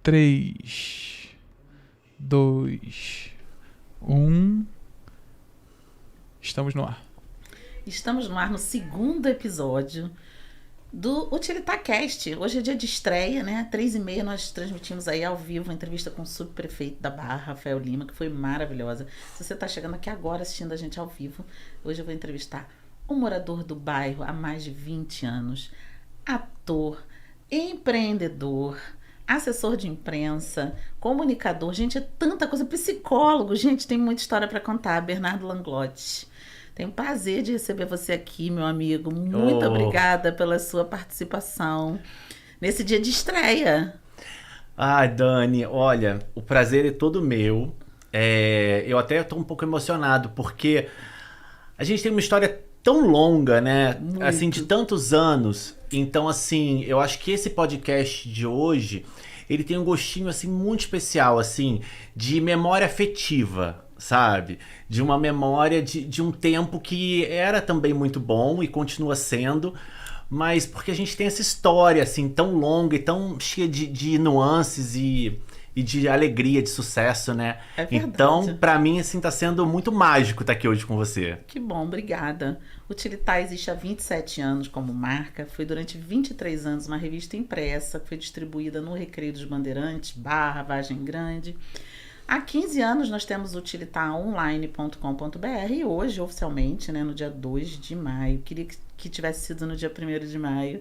3, 2, 1. Estamos no ar. Estamos no ar no segundo episódio do UtilitaCast. Hoje é dia de estreia, né? 3h30 nós transmitimos aí ao vivo a entrevista com o subprefeito da Barra, Rafael Lima, que foi maravilhosa. Se você está chegando aqui agora assistindo a gente ao vivo, hoje eu vou entrevistar um morador do bairro há mais de 20 anos, ator, empreendedor, assessor de imprensa, comunicador, gente, é tanta coisa, psicólogo, gente, tem muita história para contar. Bernardo Langlotti. Tenho o prazer de receber você aqui, meu amigo. Muito obrigada pela sua participação nesse dia de estreia. Ai, Dani, olha, o prazer é todo meu. Eu até estou um pouco emocionado, porque a gente tem uma história tão longa, né? Muito. Assim, de tantos anos. Então, assim, eu acho que esse podcast de hoje, ele tem um gostinho, assim, muito especial, assim, de memória afetiva, sabe? De uma memória de um tempo que era também muito bom e continua sendo, mas porque a gente tem essa história, assim, tão longa e tão cheia de nuances e de alegria, de sucesso, né? É verdade. Então, pra mim, assim, tá sendo muito mágico estar aqui hoje com você. Que bom, obrigada. O Utilitar existe há 27 anos como marca. Foi durante 23 anos uma revista impressa que foi distribuída no Recreio dos Bandeirantes, Barra, Vargem Grande. Há 15 anos nós temos o utilitaronline.com.br e hoje, oficialmente, né, no dia 2 de maio, queria que tivesse sido no dia 1º de maio,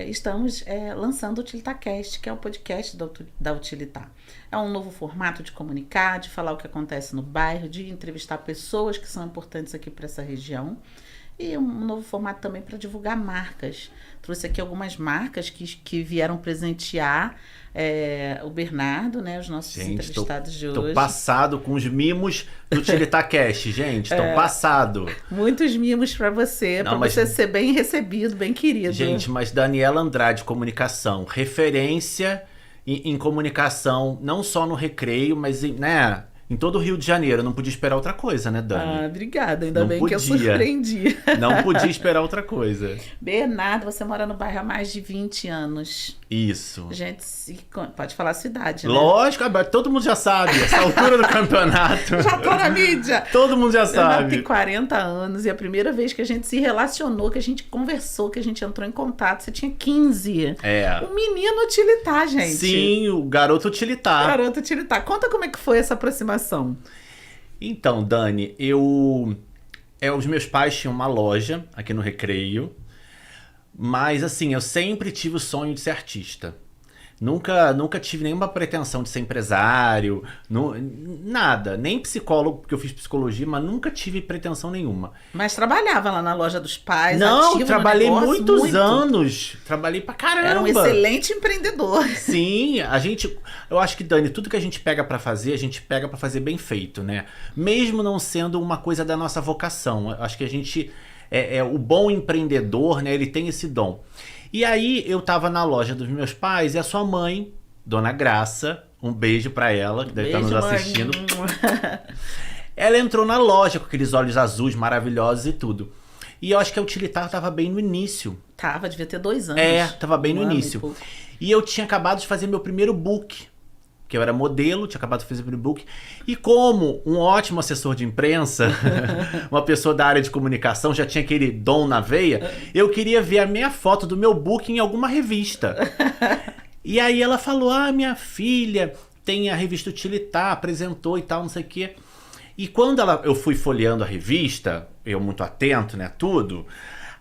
estamos lançando o UtilitaCast, que é o podcast da Utilitar. É um novo formato de comunicar, de falar o que acontece no bairro, de entrevistar pessoas que são importantes aqui para essa região. E um novo formato também para divulgar marcas. Trouxe aqui algumas marcas que vieram presentear o Bernardo, né? Os nossos entrevistados de hoje. Tô passado com os mimos do UtilitaCast, gente. Tô passado. Muitos mimos para você, para você ser bem recebido, bem querido. Gente, mas Daniela Andrade Comunicação, referência em comunicação, não só no Recreio, mas em todo o Rio de Janeiro. Eu não podia esperar outra coisa, né, Dani? Ah, obrigada. Ainda não bem podia. Que eu surpreendi. Não podia esperar outra coisa. Bernardo, você mora no bairro há mais de 20 anos. Isso. Gente, pode falar a sua idade, né? Lógico, todo mundo já sabe. Essa altura do campeonato. Já tô na mídia. Todo mundo já sabe. Bernardo tem 40 anos e a primeira vez que a gente se relacionou, que a gente conversou, que a gente entrou em contato, você tinha 15. Um menino utilitar, gente. Sim, o garoto utilitar. Garoto utilitar. Conta como é que foi essa aproximação. Então, Dani, os meus pais tinham uma loja aqui no Recreio, mas assim, eu sempre tive o sonho de ser artista. Nunca tive nenhuma pretensão de ser empresário, nada, nem psicólogo, porque eu fiz psicologia, mas nunca tive pretensão nenhuma. Mas trabalhava lá na loja dos pais? Não, trabalhei muitos anos, trabalhei pra caramba. Era um excelente empreendedor. Sim, eu acho que, Dani, tudo que a gente pega pra fazer, a gente pega pra fazer bem feito, né? Mesmo não sendo uma coisa da nossa vocação, eu acho que a gente, o bom empreendedor, né, ele tem esse dom. E aí eu tava na loja dos meus pais e a sua mãe, Dona Graça, um beijo pra ela, que deve estar nos assistindo. Ela entrou na loja com aqueles olhos azuis maravilhosos e tudo. E eu acho que a Utilitar tava bem no início. Devia ter 2 anos. Tava bem no início. E eu tinha acabado de fazer meu primeiro book. Que eu era modelo, tinha acabado de fazer o primeiro book. E como um ótimo assessor de imprensa, uma pessoa da área de comunicação, já tinha aquele dom na veia, eu queria ver a minha foto do meu book em alguma revista. E aí ela falou, minha filha tem a revista Utilitar, apresentou e tal, não sei o quê. E quando eu fui folheando a revista, eu muito atento, né, tudo,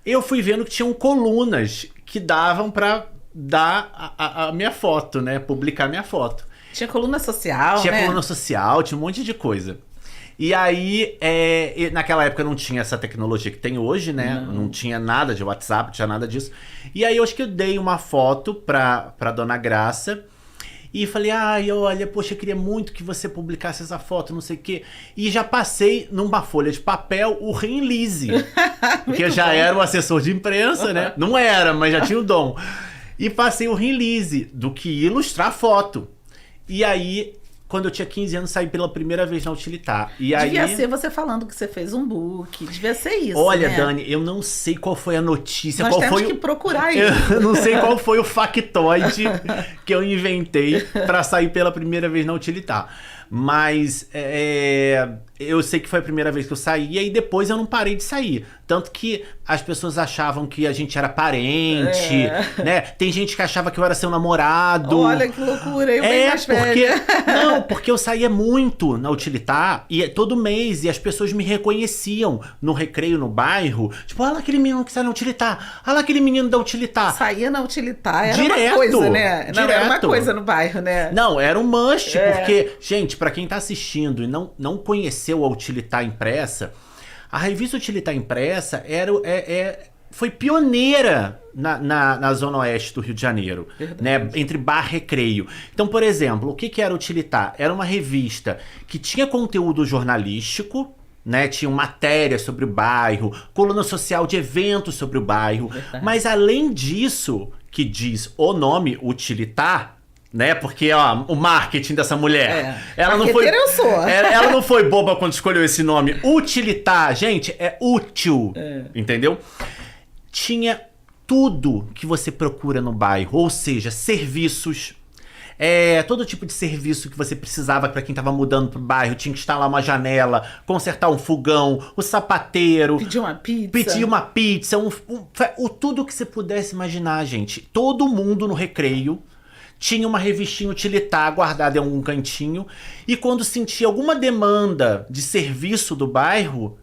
eu fui vendo que tinham colunas que davam pra dar a minha foto, né, publicar a minha foto. Tinha coluna social, Tinha coluna social, tinha um monte de coisa. E aí, naquela época não tinha essa tecnologia que tem hoje, né? Não tinha nada de WhatsApp, não tinha nada disso. E aí, eu acho que eu dei uma foto pra Dona Graça e falei, olha, poxa, eu queria muito que você publicasse essa foto, não sei o quê. E já passei numa folha de papel o release. Porque eu já era um assessor de imprensa, né? Não era, mas já tinha o dom. E passei o release do que ia ilustrar a foto. E aí quando eu tinha 15 anos, saí pela primeira vez na Utilitar. E Devia aí... ser você falando que você fez um book. Devia ser isso, Olha, né? Dani, eu não sei qual foi a notícia, Nós qual temos foi que procurar isso. Eu não sei qual foi o factoide que eu inventei pra sair pela primeira vez na Utilitar. Mas eu sei que foi a primeira vez que eu saí e aí depois eu não parei de sair. Tanto que as pessoas achavam que a gente era parente, né? Tem gente que achava que eu era seu namorado. Olha que loucura, eu bem mais velha. Não, porque eu saía muito na Utilitar e todo mês e as pessoas me reconheciam no recreio no bairro. Tipo, olha lá aquele menino que sai na Utilitar. Olha lá aquele menino da Utilitar. Saía na Utilitar, era Direto, uma coisa, né? Não, era uma direto. coisa no bairro, né? Não, era um must, porque, gente, pra quem tá assistindo e não conheceu a Utilitar impressa, a revista Utilitar impressa foi pioneira na Zona Oeste do Rio de Janeiro, né? Entre bar e recreio. Então, por exemplo, o que era a Utilitar? Era uma revista que tinha conteúdo jornalístico, né? Tinha matéria sobre o bairro, coluna social de eventos sobre o bairro. Mas além disso, que diz o nome Utilitar, né? Porque, ó, o marketing dessa mulher. Ela não foi. Eu sou. Ela não foi boba quando escolheu esse nome. Utilitar, gente, é útil. Entendeu? Tinha tudo que você procura no bairro, ou seja, serviços. Todo tipo de serviço que você precisava para quem tava mudando pro bairro. Tinha que instalar uma janela, consertar um fogão, o sapateiro. Pedir uma pizza. Tudo que você pudesse imaginar, gente. Todo mundo no recreio tinha uma revistinha Utilitar guardada em algum cantinho. E quando sentia alguma demanda de serviço do bairro,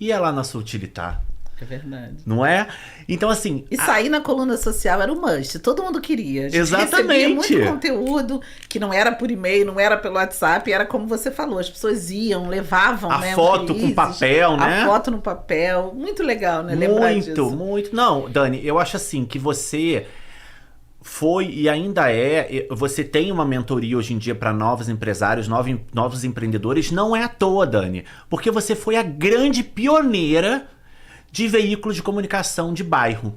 ia lá na sua Utilitar. É verdade. Não é? Então, assim... E sair na coluna social era um must. Todo mundo queria. A gente Exatamente. recebia muito conteúdo que não era por e-mail, não era pelo WhatsApp. Era como você falou. As pessoas iam, levavam, a né? foto com papel, né? A foto no papel. Muito legal, né? Lembrar disso. Muito. Não, Dani, eu acho assim que você... foi e ainda você tem uma mentoria hoje em dia para novos empresários, novos empreendedores, não é à toa, Dani, porque você foi a grande pioneira de veículos de comunicação de bairro.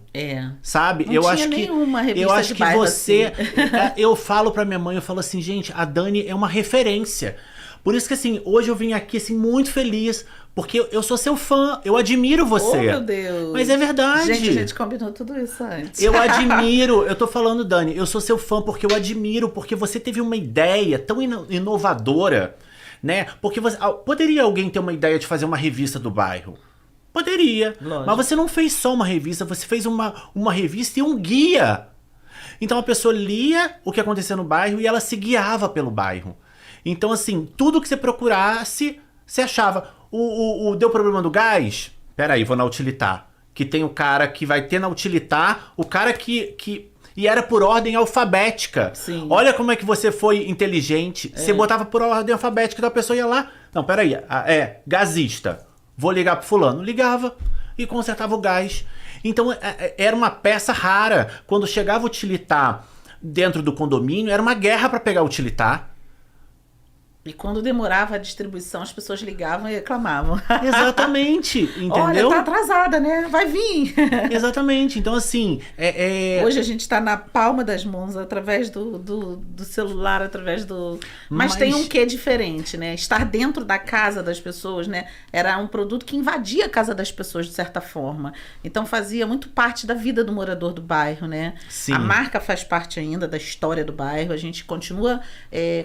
Sabe? Não eu tinha acho que nenhuma revista eu acho de que bairro você assim. Eu falo pra minha mãe, eu falo assim, gente, a Dani é uma referência. Por isso que assim, hoje eu vim aqui assim muito feliz, porque eu sou seu fã, eu admiro você. Oh, meu Deus. Mas é verdade. Gente, a gente combinou tudo isso antes. Eu admiro, eu tô falando, Dani, eu sou seu fã porque eu admiro, porque você teve uma ideia tão inovadora, né? Porque poderia alguém ter uma ideia de fazer uma revista do bairro? Poderia. Lógico. Mas você não fez só uma revista, você fez uma revista e um guia. Então a pessoa lia o que acontecia no bairro e ela se guiava pelo bairro. Então, assim, tudo que você procurasse, você achava. Deu problema do gás? Peraí, vou na Utilitar. Que tem o cara que vai ter na Utilitar, o cara que e era por ordem alfabética. Sim. Olha como é que você foi inteligente. Você botava por ordem alfabética, então a pessoa ia lá. Não, peraí, gasista. Vou ligar pro fulano. Ligava e consertava o gás. Então era uma peça rara. Quando chegava o Utilitar dentro do condomínio, era uma guerra para pegar o Utilitar. E quando demorava a distribuição, as pessoas ligavam e reclamavam. Exatamente, entendeu? Olha, tá atrasada, né? Vai vir. Exatamente. Então, assim... Hoje a gente tá na palma das mãos, através do celular, através do... Mas tem um quê diferente, né? Estar dentro da casa das pessoas, né? Era um produto que invadia a casa das pessoas, de certa forma. Então, fazia muito parte da vida do morador do bairro, né? Sim. A marca faz parte ainda da história do bairro. A gente continua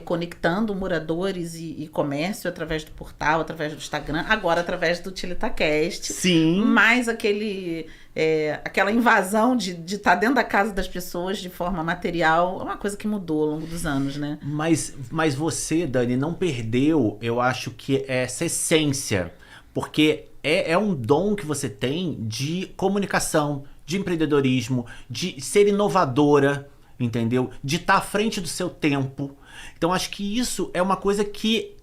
conectando moradores e comércio através do portal, através do Instagram, agora através do TutilitaCast. Sim. Mais aquela invasão de estar dentro da casa das pessoas de forma material, é uma coisa que mudou ao longo dos anos, né? Mas você, Dani, não perdeu, eu acho que essa essência, porque é um dom que você tem de comunicação, de empreendedorismo, de ser inovadora, entendeu? De estar à frente do seu tempo. Então acho que isso é uma coisa que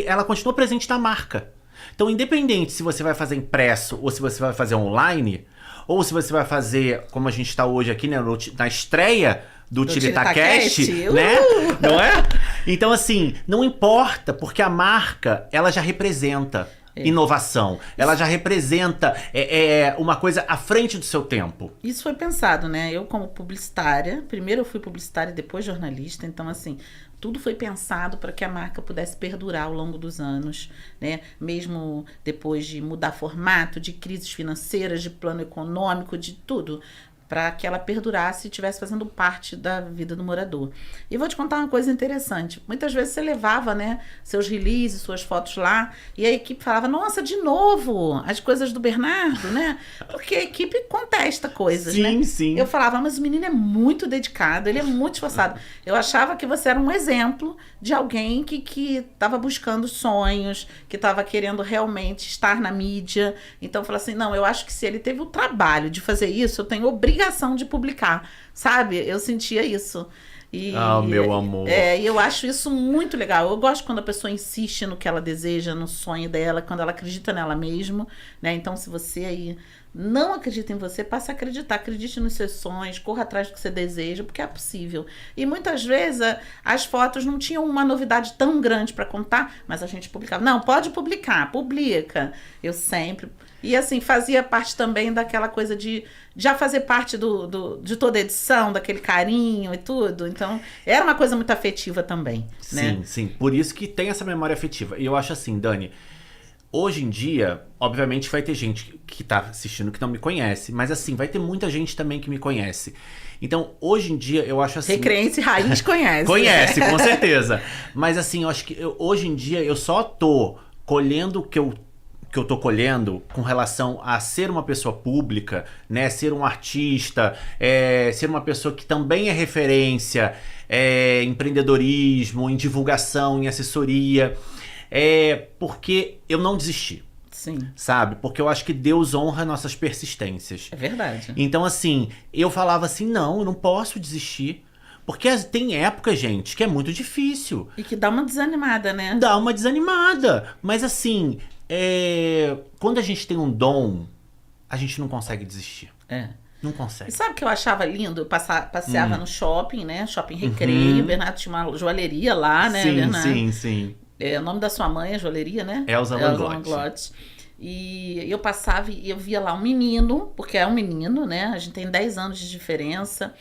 ela continua presente na marca. Então, independente se você vai fazer impresso ou se você vai fazer online, ou se você vai fazer, como a gente está hoje aqui, né, na estreia do TutilitaCast, né? Não é? Então, assim, não importa, porque a marca, ela já representa. inovação. Ela já representa uma coisa à frente do seu tempo. Isso foi pensado, né? Eu, como publicitária, primeiro eu fui publicitária e depois jornalista, então, assim, tudo foi pensado para que a marca pudesse perdurar ao longo dos anos, né? Mesmo depois de mudar formato, de crises financeiras, de plano econômico, de tudo, para que ela perdurasse e estivesse fazendo parte da vida do morador. E vou te contar uma coisa interessante. Muitas vezes você levava, né, seus releases, suas fotos lá, e a equipe falava, nossa, de novo, as coisas do Bernardo, né? Porque a equipe contesta coisas, né? Sim, sim. Eu falava, mas o menino é muito dedicado, ele é muito esforçado. Eu achava que você era um exemplo de alguém que estava buscando sonhos, que estava querendo realmente estar na mídia. Então eu falei assim, não, eu acho que se ele teve o trabalho de fazer isso, eu tenho obrigação de publicar, sabe? Eu sentia isso. E, meu amor. E eu acho isso muito legal. Eu gosto quando a pessoa insiste no que ela deseja, no sonho dela, quando ela acredita nela mesmo, né? Então, se você aí não acredita em você, passe a acreditar. Acredite nos seus sonhos, corra atrás do que você deseja, porque é possível. E muitas vezes as fotos não tinham uma novidade tão grande para contar, mas a gente publicava. Não, pode publicar, publica. Eu sempre... E assim, fazia parte também daquela coisa de já fazer parte de toda a edição, daquele carinho e tudo. Então, era uma coisa muito afetiva também, né? Sim, sim. Por isso que tem essa memória afetiva. E eu acho assim, Dani, hoje em dia, obviamente vai ter gente que tá assistindo que não me conhece, mas assim, vai ter muita gente também que me conhece. Então, hoje em dia, eu acho assim... Recreense raiz conhece. Conhece, com certeza. Mas assim, eu acho que hoje em dia eu só tô colhendo o que eu tô colhendo com relação a ser uma pessoa pública, né, ser um artista, ser uma pessoa que também é referência em empreendedorismo, em divulgação, em assessoria, porque eu não desisti. Sim. Sabe? Porque eu acho que Deus honra nossas persistências. É verdade. Então, assim, eu falava assim, não, eu não posso desistir. Porque tem época, gente, que é muito difícil. E que dá uma desanimada, né? Dá uma desanimada. Mas assim... quando a gente tem um dom, a gente não consegue desistir. Não consegue. E sabe o que eu achava lindo? Eu passeava no shopping, né? Shopping Recreio. Bernardo tinha uma joalheria lá, né, sim, Bernardo? Sim, sim. O nome da sua mãe é joalheria, né? Elza Langlotti. E eu passava e eu via lá um menino, porque é um menino, né? A gente tem 10 anos de diferença.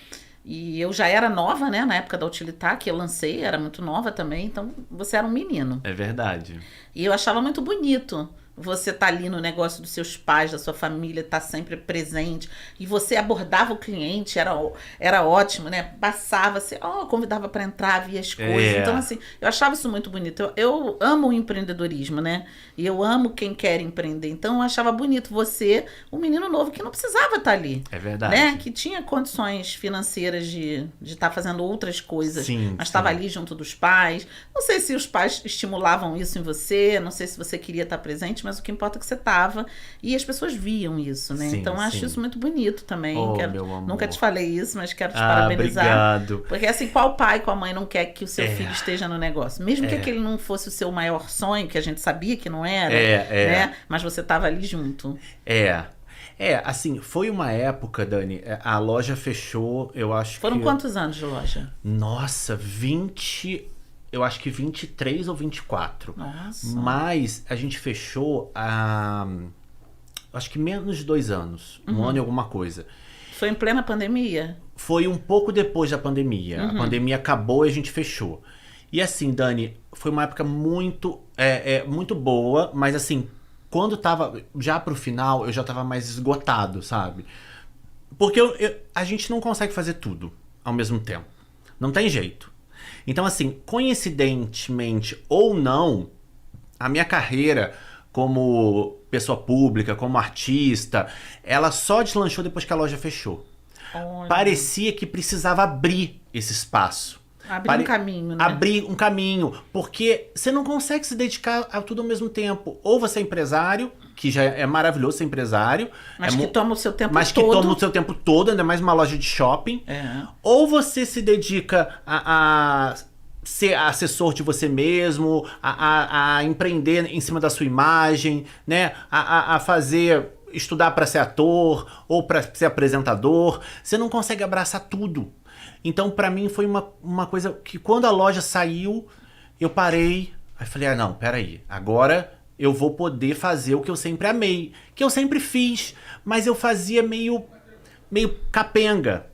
E eu já era nova, né? Na época da Utilitar, que eu lancei, era muito nova também. Então, você era um menino. É verdade. E eu achava muito bonito você tá ali no negócio dos seus pais, da sua família, tá sempre presente. E você abordava o cliente, era ótimo, né? Passava, você convidava para entrar, via as coisas. Então, assim, eu achava isso muito bonito. Eu amo o empreendedorismo, né? E eu amo quem quer empreender. Então, eu achava bonito você, um menino novo que não precisava estar ali. É verdade. Né? Que tinha condições financeiras de estar fazendo outras coisas. Sim, mas estava ali junto dos pais. Não sei se os pais estimulavam isso em você, não sei se você queria estar presente, mas o que importa é que você estava e as pessoas viam isso, né? Sim, então eu acho isso muito bonito também. meu amor. Nunca te falei isso, mas quero te parabenizar. Obrigado. Porque assim, qual pai, qual mãe não quer que o seu filho esteja no negócio? Mesmo que aquele não fosse o seu maior sonho, que a gente sabia que não era, né? Mas você estava ali junto. Assim, foi uma época, Dani, a loja fechou, eu acho Foram quantos anos de loja? Nossa, eu acho que 23 ou 24. Nossa. Mas a gente fechou acho que menos de 2 anos. Um ano e alguma coisa. Foi em plena pandemia? Foi um pouco depois da pandemia. A pandemia acabou e a gente fechou. E assim, Dani, foi uma época muito, muito boa, mas assim, quando tava já pro final, eu já tava mais esgotado, sabe? Porque a gente não consegue fazer tudo ao mesmo tempo. Não tem jeito. Então, assim, coincidentemente ou não, a minha carreira como pessoa pública, como artista, ela só deslanchou depois que a loja fechou. Olha. Parecia que precisava abrir esse espaço. Abrir um caminho, né? Abrir um caminho, porque você não consegue se dedicar a tudo ao mesmo tempo. Ou você é empresário, que já é maravilhoso ser empresário. Mas que toma o seu tempo todo. Mas que toma o seu tempo todo, ainda mais uma loja de shopping. Ou você se dedica a ser assessor de você mesmo, a empreender em cima da sua imagem, né? A estudar para ser ator ou para ser apresentador. Você não consegue abraçar tudo. Então, pra mim, foi uma coisa que quando a loja saiu, eu parei. Aí falei, não, peraí. Agora eu vou poder fazer o que eu sempre amei, que eu sempre fiz, mas eu fazia meio capenga,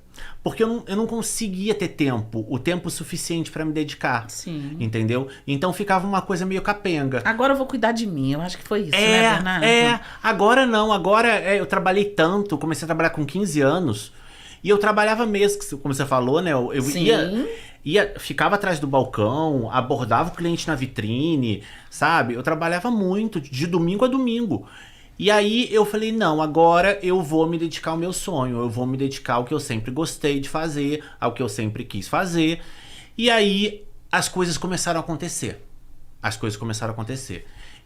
porque eu não conseguia ter o tempo suficiente pra me dedicar. Sim. Entendeu? Então ficava uma coisa meio capenga. Agora eu vou cuidar de mim. Eu acho que foi isso, né, Bernardo? Agora não. Agora eu trabalhei tanto, comecei a trabalhar com 15 anos. E eu trabalhava mesmo, como você falou, né? Eu Sim. ficava atrás do balcão, abordava o cliente na vitrine, sabe? Eu trabalhava muito, de domingo a domingo. E aí eu falei, não, agora eu vou me dedicar ao meu sonho, eu vou me dedicar ao que eu sempre gostei de fazer, ao que eu sempre quis fazer. E aí as coisas começaram a acontecer.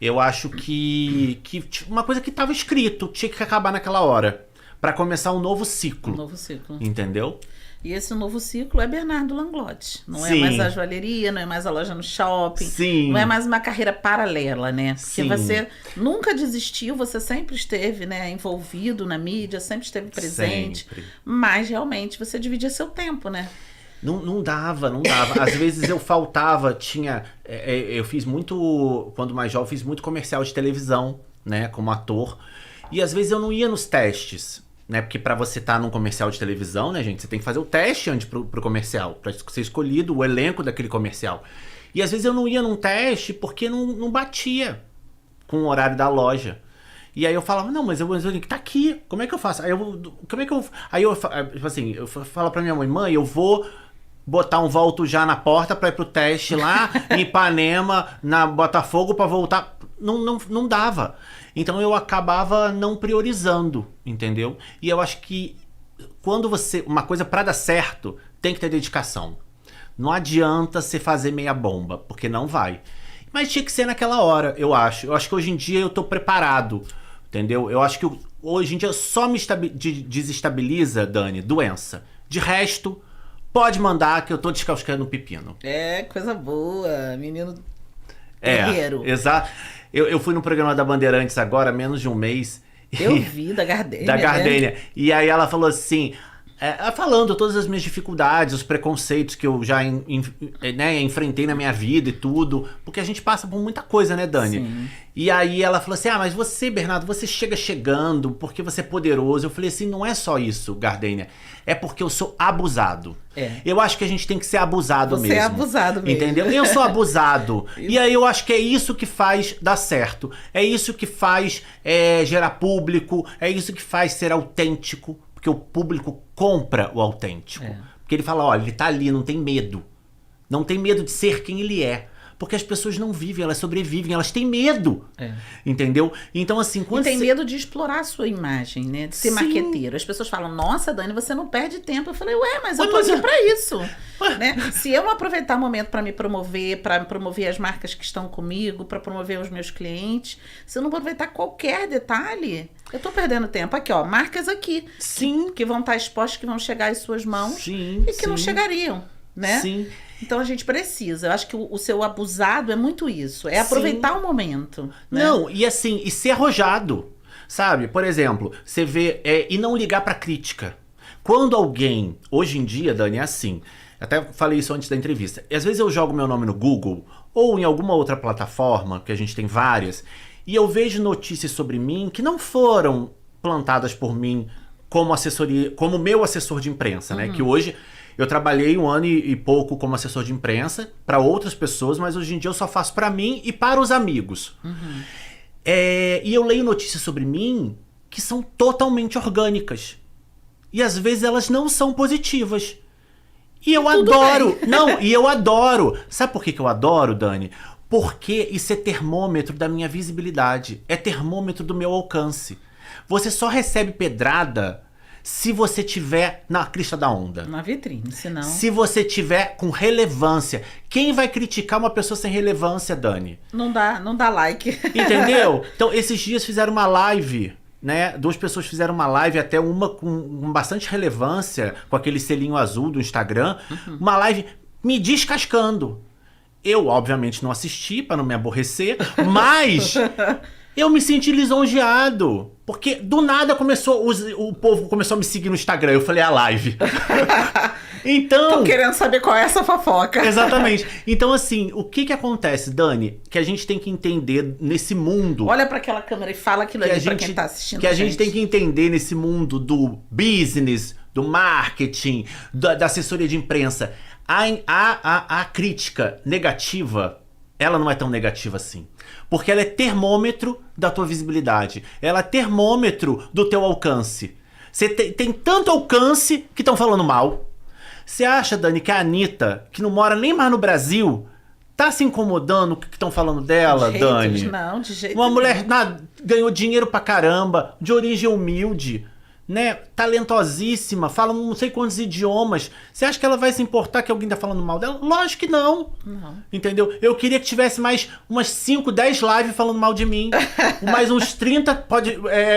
Eu acho que uma coisa que estava escrito, tinha que acabar naquela hora, para começar um novo ciclo. Um novo ciclo. Entendeu? E esse novo ciclo é Bernardo Langlotti. Não é Sim. mais a joalheria, não é mais a loja no shopping. Sim. Não é mais uma carreira paralela, né? Porque Sim. você nunca desistiu, você sempre esteve, né, envolvido na mídia, sempre esteve presente. Sempre. Mas realmente você dividia seu tempo, né? Não dava. Às vezes eu faltava, eu fiz muito, quando mais jovem, fiz muito comercial de televisão, né, como ator. E às vezes eu não ia nos testes, né, porque pra você estar num comercial de televisão, né, gente, você tem que fazer o teste antes pro comercial, pra ser escolhido o elenco daquele comercial. E às vezes eu não ia num teste porque não batia com o horário da loja. E aí eu falava, não, mas eu tenho que estar aqui, como é que eu faço? Aí eu falo pra minha mãe, eu vou botar um volto já na porta pra ir pro teste lá em Ipanema, na Botafogo, pra voltar. Não dava. Então eu acabava não priorizando, entendeu? E eu acho que uma coisa pra dar certo, tem que ter dedicação. Não adianta você fazer meia bomba, porque não vai. Mas tinha que ser naquela hora, eu acho. Eu acho que hoje em dia eu tô preparado, entendeu? Eu acho que hoje em dia só me desestabiliza, Dani, doença. De resto, pode mandar que eu tô descascando o pepino. É, coisa boa, menino guerreiro. Exato. Eu fui no programa da Bandeirantes agora, menos de um mês. Eu vi, da Gardênia. Da Gardênia. Né? E aí ela falou assim, falando todas as minhas dificuldades, os preconceitos que eu já enfrentei na minha vida e tudo. Porque a gente passa por muita coisa, né, Dani? Sim. E aí ela falou assim, mas você, Bernardo, você chegando porque você é poderoso. Eu falei assim, não é só isso, Gardênia. É porque eu sou abusado. Eu acho que a gente tem que ser abusado mesmo. Você é abusado mesmo. Entendeu? Eu sou abusado. E aí eu acho que é isso que faz dar certo. É isso que faz gerar público. É isso que faz ser autêntico. Porque o público compra o autêntico. Porque ele fala, olha, ele tá ali, não tem medo. Não tem medo de ser quem ele é. Porque as pessoas não vivem, elas sobrevivem, elas têm medo. Entendeu? Então, assim, quando tem medo de explorar a sua imagem, né? De ser Sim. marqueteiro. As pessoas falam, nossa, Dani, você não perde tempo. Eu falei, mas eu tô aqui pra isso. Né? Se eu não aproveitar o momento pra me promover as marcas que estão comigo, pra promover os meus clientes, se eu não aproveitar qualquer detalhe, eu tô perdendo tempo. Aqui, ó, marcas aqui. Sim. Que vão estar expostas, que vão chegar às suas mãos. Sim, e que não chegariam, né? Sim. Então a gente precisa. Eu acho que o seu abusado é muito isso. É aproveitar o momento. Né? Não, e assim, e ser arrojado. Sabe? Por exemplo, você vê. E não ligar pra crítica. Quando alguém. Hoje em dia, Dani, é assim. Até falei isso antes da entrevista. Às vezes eu jogo meu nome no Google ou em alguma outra plataforma, que a gente tem várias, e eu vejo notícias sobre mim que não foram plantadas por mim como assessoria, como meu assessor de imprensa, né? Que hoje eu trabalhei 1 ano e pouco como assessor de imprensa para outras pessoas, mas hoje em dia eu só faço para mim e para os amigos. E eu leio notícias sobre mim que são totalmente orgânicas. E às vezes elas não são positivas. E eu adoro. Não, e eu adoro. Sabe por que eu adoro, Dani? Porque isso é termômetro da minha visibilidade. É termômetro do meu alcance. Você só recebe pedrada se você tiver na crista da onda. Na vitrine, senão... Se você tiver com relevância. Quem vai criticar uma pessoa sem relevância, Dani? Não dá like. Entendeu? Então, esses dias fizeram uma live, né? 2 pessoas fizeram uma live, até uma com bastante relevância, com aquele selinho azul do Instagram. Uma live me descascando. Eu, obviamente, não assisti para não me aborrecer, mas... eu me senti lisonjeado. Porque do nada o povo começou a me seguir no Instagram. Eu falei, a live. Então... Tô querendo saber qual é essa fofoca. Exatamente. Então, assim, o que acontece, Dani? Que a gente tem que entender nesse mundo... Olha pra aquela câmera e fala aquilo ali pra quem tá assistindo. Que a gente tem que entender nesse mundo do business, do marketing, da assessoria de imprensa. A crítica negativa, ela não é tão negativa assim. Porque ela é termômetro da tua visibilidade. Ela é termômetro do teu alcance. Você tem tanto alcance que estão falando mal. Você acha, Dani, que a Anitta, que não mora nem mais no Brasil, tá se incomodando com o que estão falando dela, Dani? Não, de jeito Uma mulher nenhum. ganhou dinheiro pra caramba, de origem humilde, né? Talentosíssima, fala não sei quantos idiomas. Você acha que ela vai se importar que alguém tá falando mal dela? Lógico que não. Não. Entendeu? Eu queria que tivesse mais umas 5, 10 lives falando mal de mim. Mais uns 30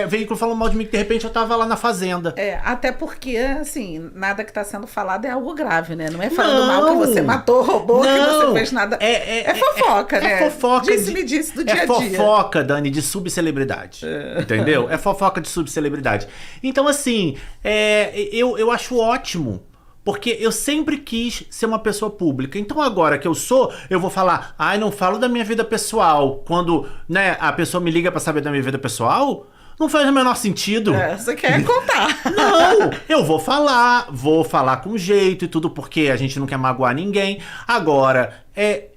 veículos falando mal de mim, que de repente eu tava lá na fazenda. Até porque, assim, nada que tá sendo falado é algo grave, né? Não é falando mal que você matou, roubou, que você fez nada. É fofoca, né? É fofoca. Disse-me disse do dia a dia. É fofoca, Dani, de subcelebridade. Entendeu? É fofoca de subcelebridade. Então, assim, eu acho ótimo. Porque eu sempre quis ser uma pessoa pública. Então agora que eu sou, eu vou falar, não falo da minha vida pessoal. Quando, né, a pessoa me liga pra saber da minha vida pessoal, não faz o menor sentido. Você quer contar. Não, eu vou falar com jeito e tudo, porque a gente não quer magoar ninguém. Agora,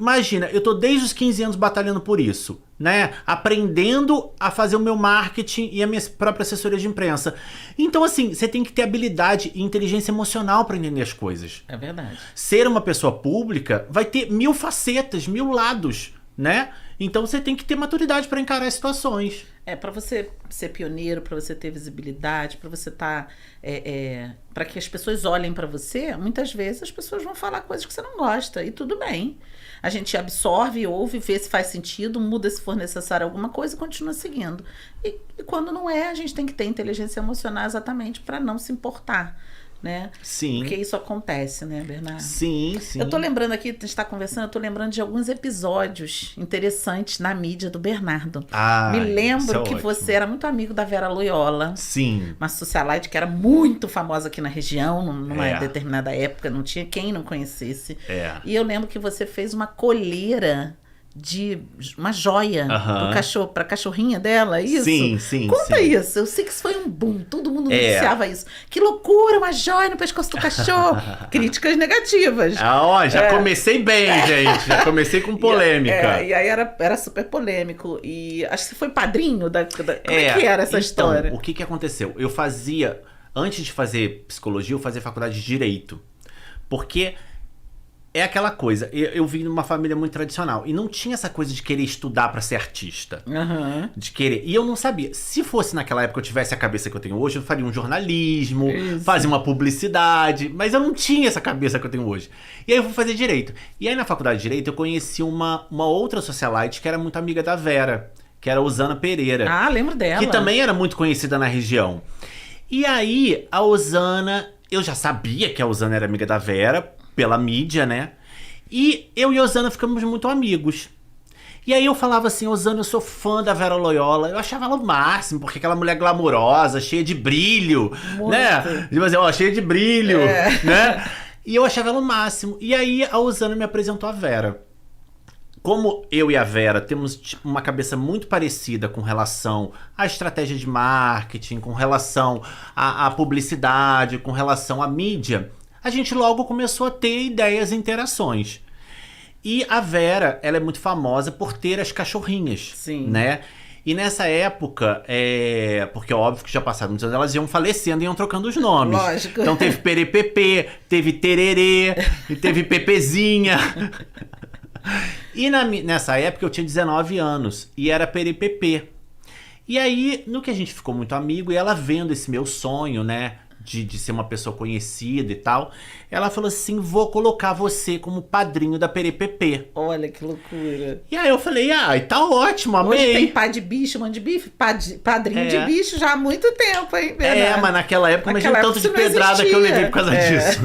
imagina, eu tô desde os 15 anos batalhando por isso, né? Aprendendo a fazer o meu marketing e a minha própria assessoria de imprensa. Então, assim, você tem que ter habilidade e inteligência emocional para entender as coisas. É verdade. Ser uma pessoa pública vai ter 1000 facetas, 1000 lados, né? Então você tem que ter maturidade para encarar as situações. Para você ser pioneiro, para você ter visibilidade, para você estar... para que as pessoas olhem para você, muitas vezes as pessoas vão falar coisas que você não gosta, e tudo bem. A gente absorve, ouve, vê se faz sentido, muda se for necessário alguma coisa e continua seguindo. E quando não é, a gente tem que ter inteligência emocional exatamente para não se importar, né? Sim. Porque isso acontece, né, Bernardo? Sim, sim. Eu tô lembrando aqui, a gente está conversando, eu tô lembrando de alguns episódios interessantes na mídia do Bernardo. Me lembro que você era muito amigo da Vera Loyola. Sim. Uma socialite que era muito famosa aqui na região, numa determinada época, não tinha quem não conhecesse. E eu lembro que você fez uma colheira de uma joia pro cachorro, pra cachorrinha dela, é isso? Sim. Conta isso. Eu sei que isso foi um boom, todo mundo noticiava isso. Que loucura, uma joia no pescoço do cachorro. Críticas negativas. Já comecei bem, gente. Já comecei com polêmica. E aí era super polêmico. E acho que você foi padrinho da como é que era essa história? O que aconteceu? Eu fazia, antes de fazer psicologia, eu fazia faculdade de Direito. Porque é aquela coisa, eu vim numa família muito tradicional e não tinha essa coisa de querer estudar pra ser artista. De querer. E eu não sabia. Se fosse naquela época eu tivesse a cabeça que eu tenho hoje, eu faria um jornalismo, fazia uma publicidade, mas eu não tinha essa cabeça que eu tenho hoje. E aí eu fui fazer Direito. E aí na faculdade de Direito eu conheci uma outra socialite que era muito amiga da Vera, que era a Osana Pereira. Lembro dela. Que também era muito conhecida na região. E aí a Osana, eu já sabia que a Osana era amiga da Vera, pela mídia, né? E eu e a Osana ficamos muito amigos. E aí eu falava assim, Osana, eu sou fã da Vera Loyola. Eu achava ela o máximo, porque aquela mulher glamurosa, cheia de brilho, né? Tipo assim, cheia de brilho, né? E eu achava ela o máximo. E aí a Osana me apresentou a Vera. Como eu e a Vera temos uma cabeça muito parecida com relação à estratégia de marketing, com relação à publicidade, com relação à mídia, a gente logo começou a ter ideias e interações. E a Vera, ela é muito famosa por ter as cachorrinhas, né? E nessa época, porque é óbvio que já passaram muitos anos, elas iam falecendo e iam trocando os nomes. Lógico. Então teve Perepepê, teve Tererê, e teve Pepezinha. E nessa época eu tinha 19 anos e era Perepepê. E aí, no que a gente ficou muito amigo, e ela vendo esse meu sonho, né? De ser uma pessoa conhecida e tal, ela falou assim, vou colocar você como padrinho da Perepepê. Olha que loucura. E aí eu falei, tá ótimo, amei. Hoje tem pai de bicho, mãe de bife, padrinho de bicho já há muito tempo, hein, Bernardo? Mas naquela época, imagina o tanto de pedrada que eu levei por causa disso.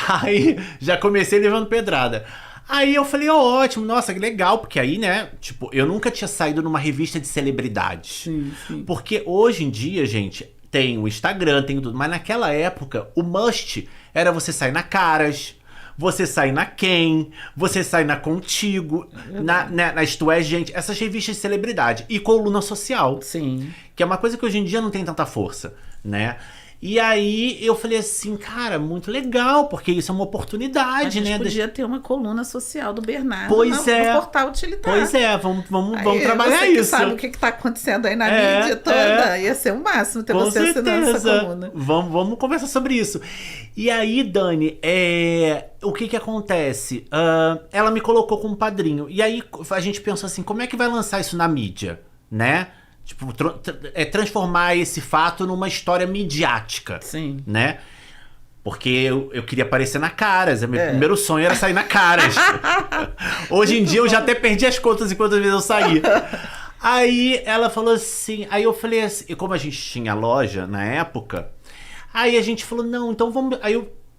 Aí já comecei levando pedrada. Aí eu falei, ótimo, nossa, que legal, porque aí, né, tipo, eu nunca tinha saído numa revista de celebridades. Sim. Porque hoje em dia, gente, tem o Instagram, tem tudo. Mas naquela época, o must era você sair na Caras, você sair na Quem, você sair na Contigo, na Isto É, Gente, essas revistas de celebridade. E coluna social, Sim. que é uma coisa que hoje em dia não tem tanta força, né? E aí eu falei assim, cara, muito legal, porque isso é uma A oportunidade, gente né? podia ter uma coluna social do Bernardo Pois no é. portal utilitário. Pois é, vamos Aí, trabalhar você que isso. sabe o que tá acontecendo aí na É, mídia toda. Ia ser o máximo ter Com você assinando essa certeza. coluna. Vamos conversar sobre isso. E aí, Dani, o que acontece? Ela me colocou como padrinho. E aí a gente pensou assim, como é que vai lançar isso na mídia, né? Tipo, transformar esse fato numa história midiática, Sim. né? Porque eu queria aparecer na Caras. Meu primeiro sonho era sair na Caras. Hoje em dia eu já até perdi as contas de quantas vezes eu saí. Aí ela falou assim, aí eu falei assim, e como a gente tinha loja na época, aí a gente falou, não, então vamos.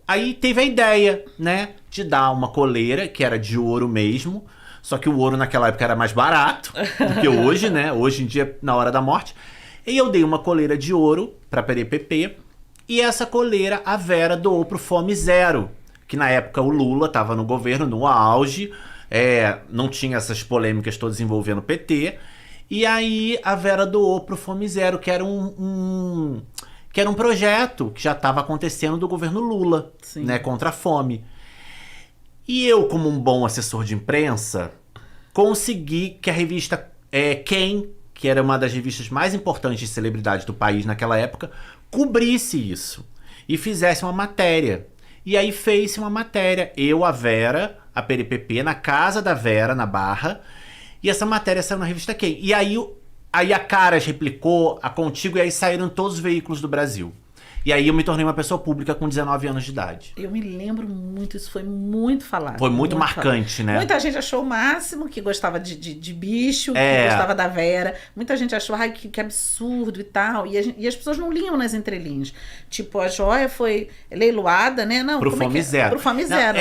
Aí teve a ideia, né, de dar uma coleira, que era de ouro mesmo, só que o ouro naquela época era mais barato do que hoje, né? Hoje em dia, na hora da morte. E eu dei uma coleira de ouro pra PDPP, e essa coleira a Vera doou pro Fome Zero, que na época o Lula tava no governo, no auge, não tinha essas polêmicas todas envolvendo o PT. E aí a Vera doou pro Fome Zero, que era um projeto que já estava acontecendo do governo Lula, Sim. né, contra a fome. E eu, como um bom assessor de imprensa, consegui que a revista Quem, que era uma das revistas mais importantes de celebridade do país naquela época, cobrisse isso e fizesse uma matéria. E aí fez-se uma matéria, eu, a Vera, a PDPP, na casa da Vera, na Barra, e essa matéria saiu na revista Quem. E aí a Caras replicou, a Contigo, e aí saíram todos os veículos do Brasil. E aí eu me tornei uma pessoa pública com 19 anos de idade. Eu me lembro muito, isso foi muito falado. Foi muito marcante, falado. né? Muita gente achou o máximo, que gostava de bicho, que gostava da Vera. Muita gente achou, ai, que absurdo e tal. E as pessoas não liam nas entrelinhas. Tipo, a joia foi leiloada, né? Não, Pro como Fome Zero. Pro Fome Não, Zero.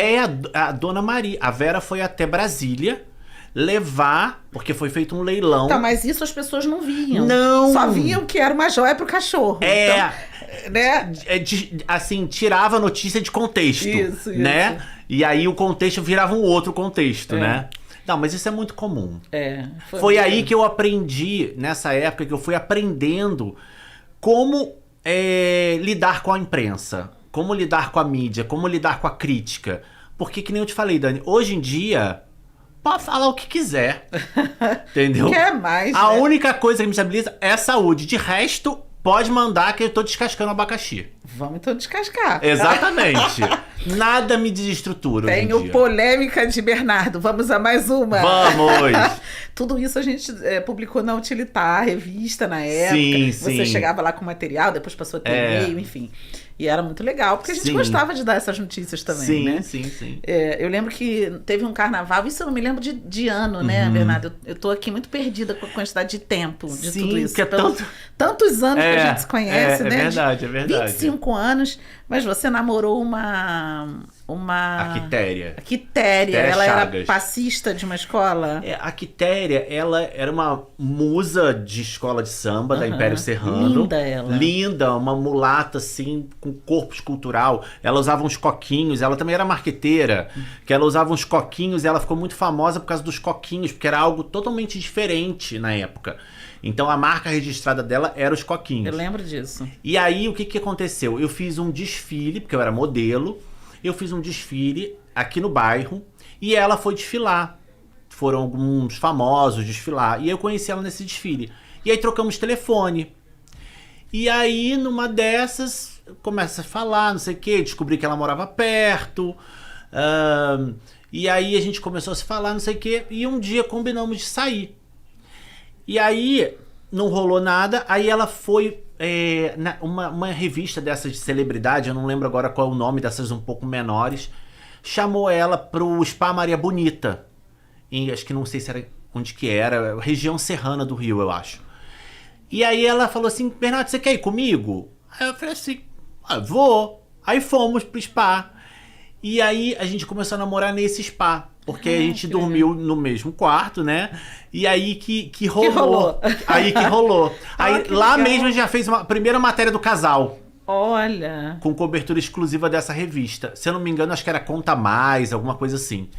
a Dona Maria. A Vera foi até Brasília levar, porque foi feito um leilão. Tá, mas isso as pessoas não viam. Não! Só viam que era uma joia pro cachorro. Então, né? Assim, tirava a notícia de contexto, Isso. né? E aí o contexto virava um outro contexto, né? Não, mas isso é muito comum. Foi aí que eu aprendi, nessa época, que eu fui aprendendo como lidar com a imprensa, como lidar com a mídia, como lidar com a crítica. Porque, que nem eu te falei, Dani, hoje em dia, pode falar o que quiser, entendeu? Quer mais, A né? única coisa que me estabiliza é a saúde. De resto, pode mandar que eu tô descascando abacaxi. Vamos então descascar. Exatamente. Nada me desestrutura hoje em Tenho dia. polêmica de Bernardo. Vamos a mais uma? Vamos! Tudo isso a gente publicou na Utilitar, revista na época. Sim, Você sim. chegava lá com material, depois passou a ter e-mail, enfim. E era muito legal, porque a gente Sim. gostava de dar essas notícias também, Sim, né? sim. Eu lembro que teve um carnaval, isso eu não me lembro de ano, né, Bernardo? Eu tô aqui muito perdida com a quantidade de tempo de Sim, tudo isso. que é Tantos anos que a gente se conhece, né? É verdade, é verdade. 25 anos, mas você namorou uma A Quitéria. a Quitéria, ela Chagas. era passista de uma escola. A Quitéria, ela era uma musa de escola de samba da Império Serrano. Linda ela. Linda, uma mulata assim, com corpo escultural. Ela usava uns coquinhos, ela também era marqueteira, que ela usava uns coquinhos e ela ficou muito famosa por causa dos coquinhos, porque era algo totalmente diferente na época. Então a marca registrada dela era os coquinhos. Eu lembro disso. E aí o que aconteceu? Eu fiz um desfile, porque eu era modelo, eu fiz um desfile aqui no bairro e ela foi desfilar. Foram alguns famosos desfilar e eu conheci ela nesse desfile. E aí trocamos telefone. E aí numa dessas, começa a falar, não sei o que, descobri que ela morava perto. E aí a gente começou a se falar, não sei o que, e um dia combinamos de sair. E aí não rolou nada, aí ela foi uma revista dessas de celebridade, eu não lembro agora qual é o nome dessas um pouco menores, chamou ela pro Spa Maria Bonita, acho que não sei se era onde que era, região serrana do Rio, eu acho. E aí ela falou assim, Bernardo, você quer ir comigo? Aí eu falei assim, vou. Aí fomos pro spa. E aí a gente começou a namorar nesse spa. Porque a gente que dormiu no mesmo quarto, né? E aí que rolou. rolou. Aí que rolou. Aí que lá legal. mesmo a gente já fez uma primeira matéria do casal, Olha. com cobertura exclusiva dessa revista. Se eu não me engano, acho que era Conta Mais, alguma coisa assim.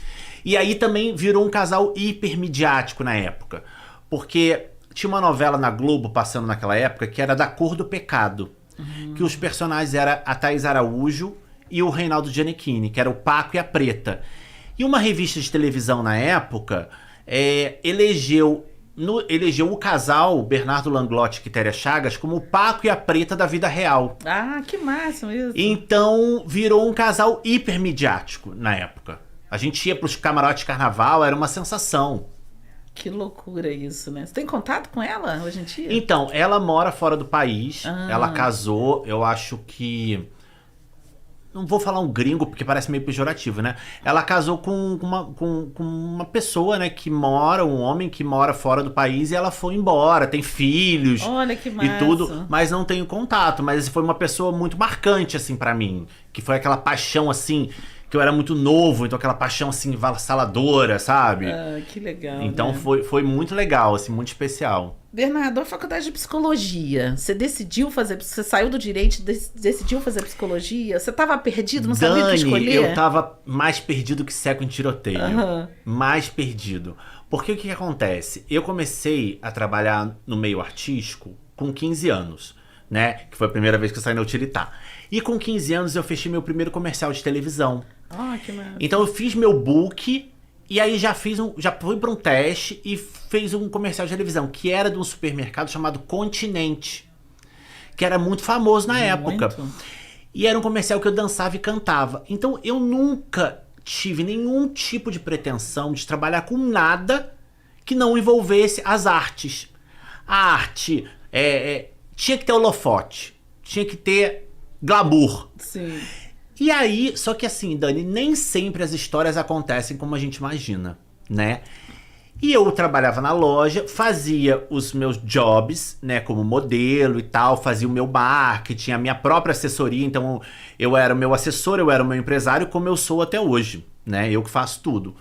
E aí também virou um casal hipermidiático na época. Porque tinha uma novela na Globo passando naquela época que era Da Cor do Pecado. Que os personagens eram a Thaís Araújo e o Reinaldo Gianecchini, que era o Paco e a Preta. E uma revista de televisão na época elegeu o casal Bernardo Langlotti e Quitéria Chagas como o Paco e a Preta da vida real. Ah, que máximo isso. Então virou um casal hipermidiático na época. A gente ia pros camarotes de carnaval, era uma sensação. Que loucura isso, né? Você tem contato com ela hoje em dia? Então, ela mora fora do país, ela casou, eu acho que... Não vou falar um gringo, porque parece meio pejorativo, né? Ela casou com uma pessoa, né, um homem que mora fora do país, e ela foi embora, tem filhos. Olha que massa. E tudo, mas não tenho contato. Mas foi uma pessoa muito marcante, assim, pra mim. Que foi aquela paixão, assim, que eu era muito novo, então aquela paixão, assim, avassaladora, sabe? Ah, que legal. Então né? foi muito legal, assim, muito especial. Bernardo, a faculdade de psicologia, você decidiu fazer, você saiu do direito, decidiu fazer psicologia? Você estava perdido, não sabia o que escolher? Eu tava mais perdido que cego em tiroteio. Aham. Mais perdido. Porque o que acontece? Eu comecei a trabalhar no meio artístico com 15 anos, né? Que foi a primeira vez que eu saí na Utilitar. E com 15 anos eu fechei meu primeiro comercial de televisão. Ah, que massa. Então eu fiz meu book e aí já fui para um teste e fez um comercial de televisão que era de um supermercado chamado Continente, que era muito famoso na época. E era um comercial que eu dançava e cantava. Então eu nunca tive nenhum tipo de pretensão de trabalhar com nada que não envolvesse as artes. A arte tinha que ter holofote, tinha que ter glamour. Sim. E aí, só que assim, Dani, nem sempre as histórias acontecem como a gente imagina, né? E eu trabalhava na loja, fazia os meus jobs, né, como modelo e tal, fazia o meu marketing, a minha própria assessoria, então eu era o meu assessor, eu era o meu empresário, como eu sou até hoje, né? Eu que faço tudo.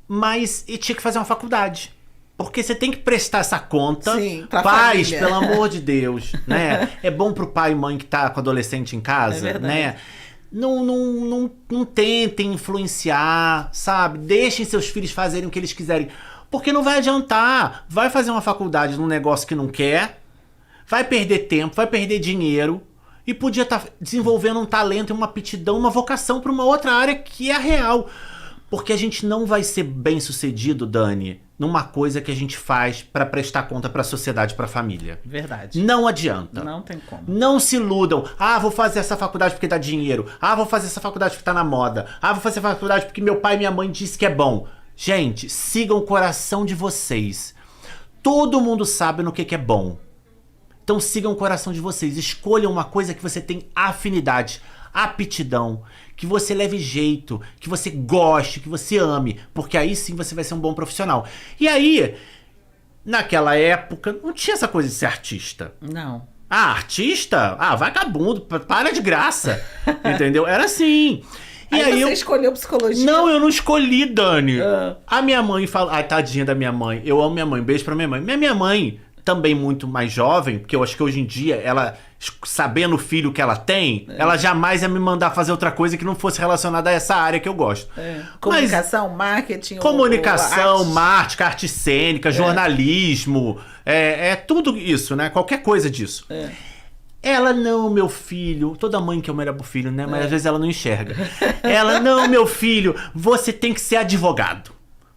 Mas eu tinha que fazer uma faculdade. Porque você tem que prestar essa conta. Sim, pra pais, família. pelo amor de Deus, né? É bom pro pai e mãe que tá com adolescente em casa, É verdade. né? Não tentem influenciar, sabe? Deixem seus filhos fazerem o que eles quiserem. Porque não vai adiantar. Vai fazer uma faculdade num negócio que não quer, vai perder tempo, vai perder dinheiro e podia estar desenvolvendo um talento, uma aptidão, uma vocação para uma outra área que é a real. Porque a gente não vai ser bem sucedido, Dani, numa coisa que a gente faz para prestar conta para a sociedade, para a família. Verdade. Não adianta. Não tem como. Não se iludam. Ah, vou fazer essa faculdade porque dá dinheiro. Ah, vou fazer essa faculdade porque tá na moda. Ah, vou fazer essa faculdade porque meu pai e minha mãe disse que é bom. Gente, sigam o coração de vocês. Todo mundo sabe no que é bom. Então sigam o coração de vocês. Escolham uma coisa que você tem afinidade, aptidão, que você leve jeito, que você goste, que você ame, porque aí sim você vai ser um bom profissional. E aí, naquela época, não tinha essa coisa de ser artista. Não. Ah, artista? Ah, vagabundo, para de graça. Entendeu? Era assim. E Aí você escolheu psicologia? Não, eu não escolhi, Dani. Ah. A minha mãe fala... Ai, tadinha da minha mãe. Eu amo minha mãe. Beijo pra minha mãe. Minha mãe, também muito mais jovem, porque eu acho que hoje em dia, ela, sabendo o filho que ela tem, ela jamais ia me mandar fazer outra coisa que não fosse relacionada a essa área que eu gosto. Comunicação, marketing... Comunicação, ou marketing, arte cênica, jornalismo, tudo isso, né? Qualquer coisa disso. Ela, não, meu filho... Toda mãe que ama pro filho, né? Mas às vezes ela não enxerga. Ela, não, meu filho, você tem que ser advogado.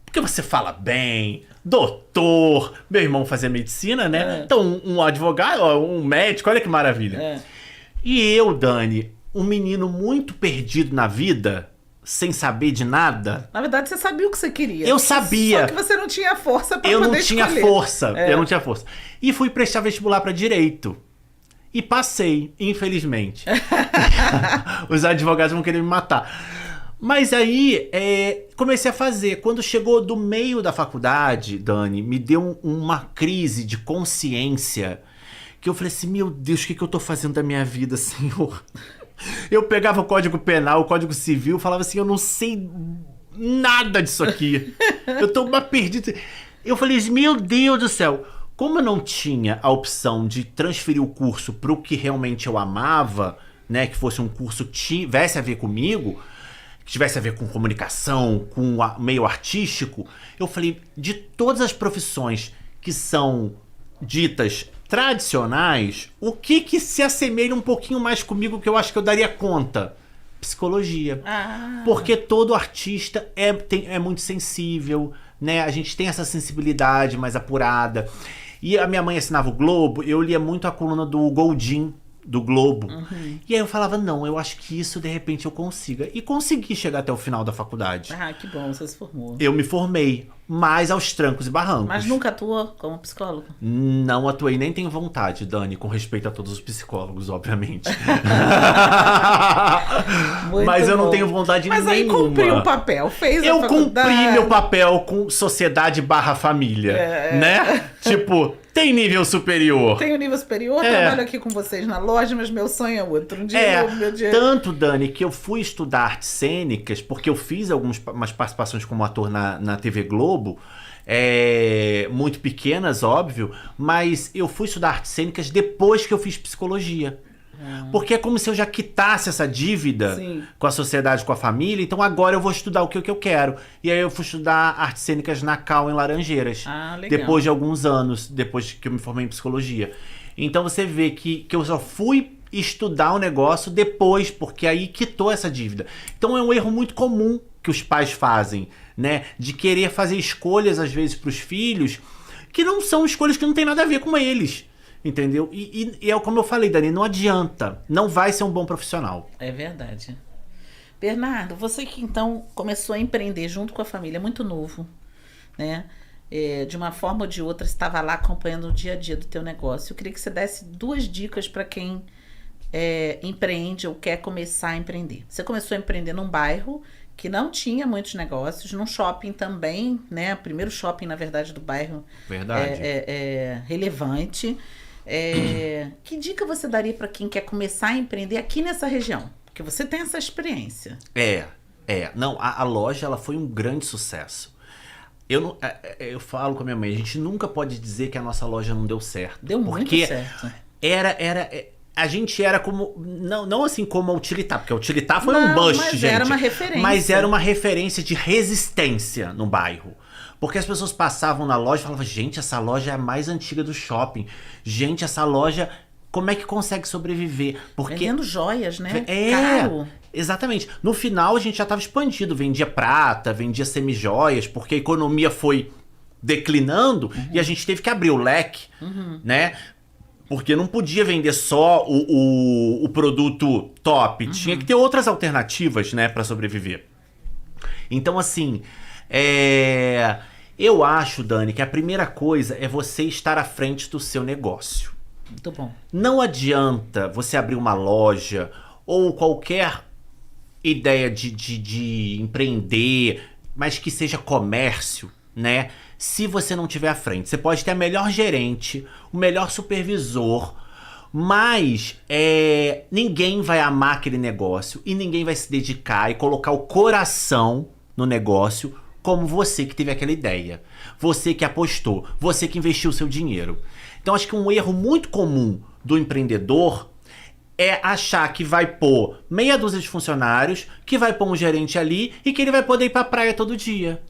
Porque você fala bem, doutor. Meu irmão fazia medicina, né? Então, um advogado, um médico, olha que maravilha. E eu, Dani, um menino muito perdido na vida, sem saber de nada. Na verdade, você sabia o que você queria. Eu sabia. Só que você não tinha força pra Eu poder não tinha escolher. força. Eu não tinha força. E fui prestar vestibular pra direito. E passei, infelizmente. Os advogados vão querer me matar. Mas aí, comecei a fazer. Quando chegou do meio da faculdade, Dani, me deu uma crise de consciência. Que eu falei assim, meu Deus, o que eu tô fazendo da minha vida, Senhor? Eu pegava o Código Penal, o Código Civil, falava assim, eu não sei nada disso aqui. Eu tô uma perdida. Eu falei, meu Deus do céu. Como eu não tinha a opção de transferir o curso pro que realmente eu amava, né? Que fosse um curso que tivesse a ver comigo, que tivesse a ver com comunicação, com o meio artístico, eu falei, de todas as profissões que são ditas tradicionais, o que se assemelha um pouquinho mais comigo que eu acho que eu daria conta? Psicologia. Porque todo artista é muito sensível, né? A gente tem essa sensibilidade mais apurada. E a minha mãe assinava o Globo, eu lia muito a coluna do Goldin, do Globo. E aí eu falava, não, eu acho que isso de repente eu consiga. E consegui chegar até o final da faculdade. Ah, que bom, você se formou. Eu me formei, mas aos trancos e barrancos. Mas nunca atuou como psicólogo? Não atuei, nem tenho vontade, Dani, com respeito a todos os psicólogos, obviamente. Mas eu não tenho vontade nenhuma. Mas aí cumpriu o papel, fez a faculdade. Eu cumpri meu papel com sociedade barra família, né? Tipo, tem nível superior. Tem o nível superior, trabalho aqui com vocês na loja, mas meu sonho é outro. Um dia meu dia... Tanto, Dani, que eu fui estudar artes cênicas, porque eu fiz umas participações como ator na TV Globo, muito pequenas, óbvio, mas eu fui estudar artes cênicas depois que eu fiz psicologia. Porque é como se eu já quitasse essa dívida com a sociedade, com a família, então agora eu vou estudar o que eu quero. E aí eu fui estudar artes cênicas na Cal, em Laranjeiras. Legal. Depois de alguns anos, depois que eu me formei em psicologia. Então você vê que eu só fui estudar o negócio depois, porque aí quitou essa dívida. Então é um erro muito comum que os pais fazem, né? De querer fazer escolhas, às vezes, para os filhos, que não são escolhas que não tem nada a ver com eles. Entendeu? E é como eu falei, Dani, não adianta. Não vai ser um bom profissional. É verdade. Bernardo, você que então começou a empreender junto com a família, muito novo, né? De uma forma ou de outra, estava lá acompanhando o dia a dia do teu negócio. Eu queria que você desse 2 dicas para quem empreende ou quer começar a empreender. Você começou a empreender num bairro que não tinha muitos negócios, num shopping também, né? O primeiro shopping, na verdade, do bairro. Verdade. Relevante. Que dica você daria para quem quer começar a empreender aqui nessa região? Porque você tem essa experiência. Não, a loja ela foi um grande sucesso. Eu falo com a minha mãe, a gente nunca pode dizer que a nossa loja não deu certo. Deu muito certo. A gente era como... Não assim como a Utilitar, porque a Utilitar foi um bust, mas gente. Era uma referência. Mas era uma referência de resistência no bairro. Porque as pessoas passavam na loja e falavam, gente, essa loja é a mais antiga do shopping. Gente, essa loja, como é que consegue sobreviver? Porque... Vendendo joias, né? Caro. Exatamente. No final, a gente já estava expandido. Vendia prata, vendia semijoias, porque a economia foi declinando e a gente teve que abrir o leque, né? Porque não podia vender só o produto top. Tinha que ter outras alternativas, né, para sobreviver. Então, assim, eu acho, Dani, que a primeira coisa é você estar à frente do seu negócio. Muito bom. Não adianta você abrir uma loja ou qualquer ideia de empreender, mas que seja comércio, né? Se você não tiver à frente. Você pode ter a melhor gerente, o melhor supervisor, mas ninguém vai amar aquele negócio e ninguém vai se dedicar e colocar o coração no negócio como você que teve aquela ideia. Você que apostou, você que investiu o seu dinheiro. Então acho que um erro muito comum do empreendedor é achar que vai pôr meia dúzia de funcionários, que vai pôr um gerente ali e que ele vai poder ir pra praia todo dia.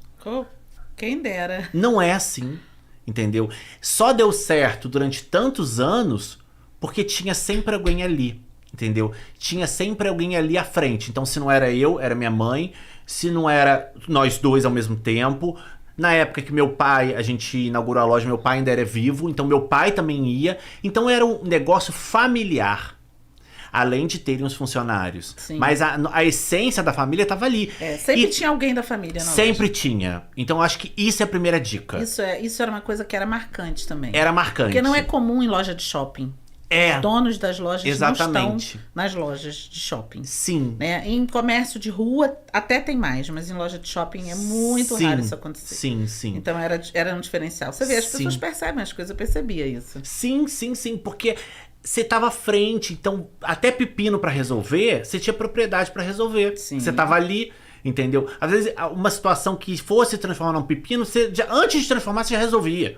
Quem dera. Não é assim, entendeu? Só deu certo durante tantos anos porque tinha sempre alguém ali, entendeu? Tinha sempre alguém ali à frente. Então se não era eu, era minha mãe. Se não era nós dois ao mesmo tempo. Na época que meu pai, a gente inaugurou a loja, meu pai ainda era vivo, então meu pai também ia. Então era um negócio familiar. Além de terem os funcionários. Sim. Mas a essência da família estava ali. Sempre tinha alguém da família. Sempre tinha. Então eu acho que isso é a primeira dica. Isso era uma coisa que era marcante também. Era marcante. Porque não é comum em loja de shopping. Os donos das lojas não estão nas lojas de shopping. Sim. Né? Em comércio de rua até tem mais, mas em loja de shopping é muito raro isso acontecer. Sim. Então era um diferencial. Você vê, as pessoas percebem as coisas, eu percebia isso. Sim, porque você tava à frente, então até pepino pra resolver, você tinha propriedade pra resolver. Sim. Você tava ali, entendeu? Às vezes uma situação que fosse transformar num pepino, antes de transformar, você já resolvia.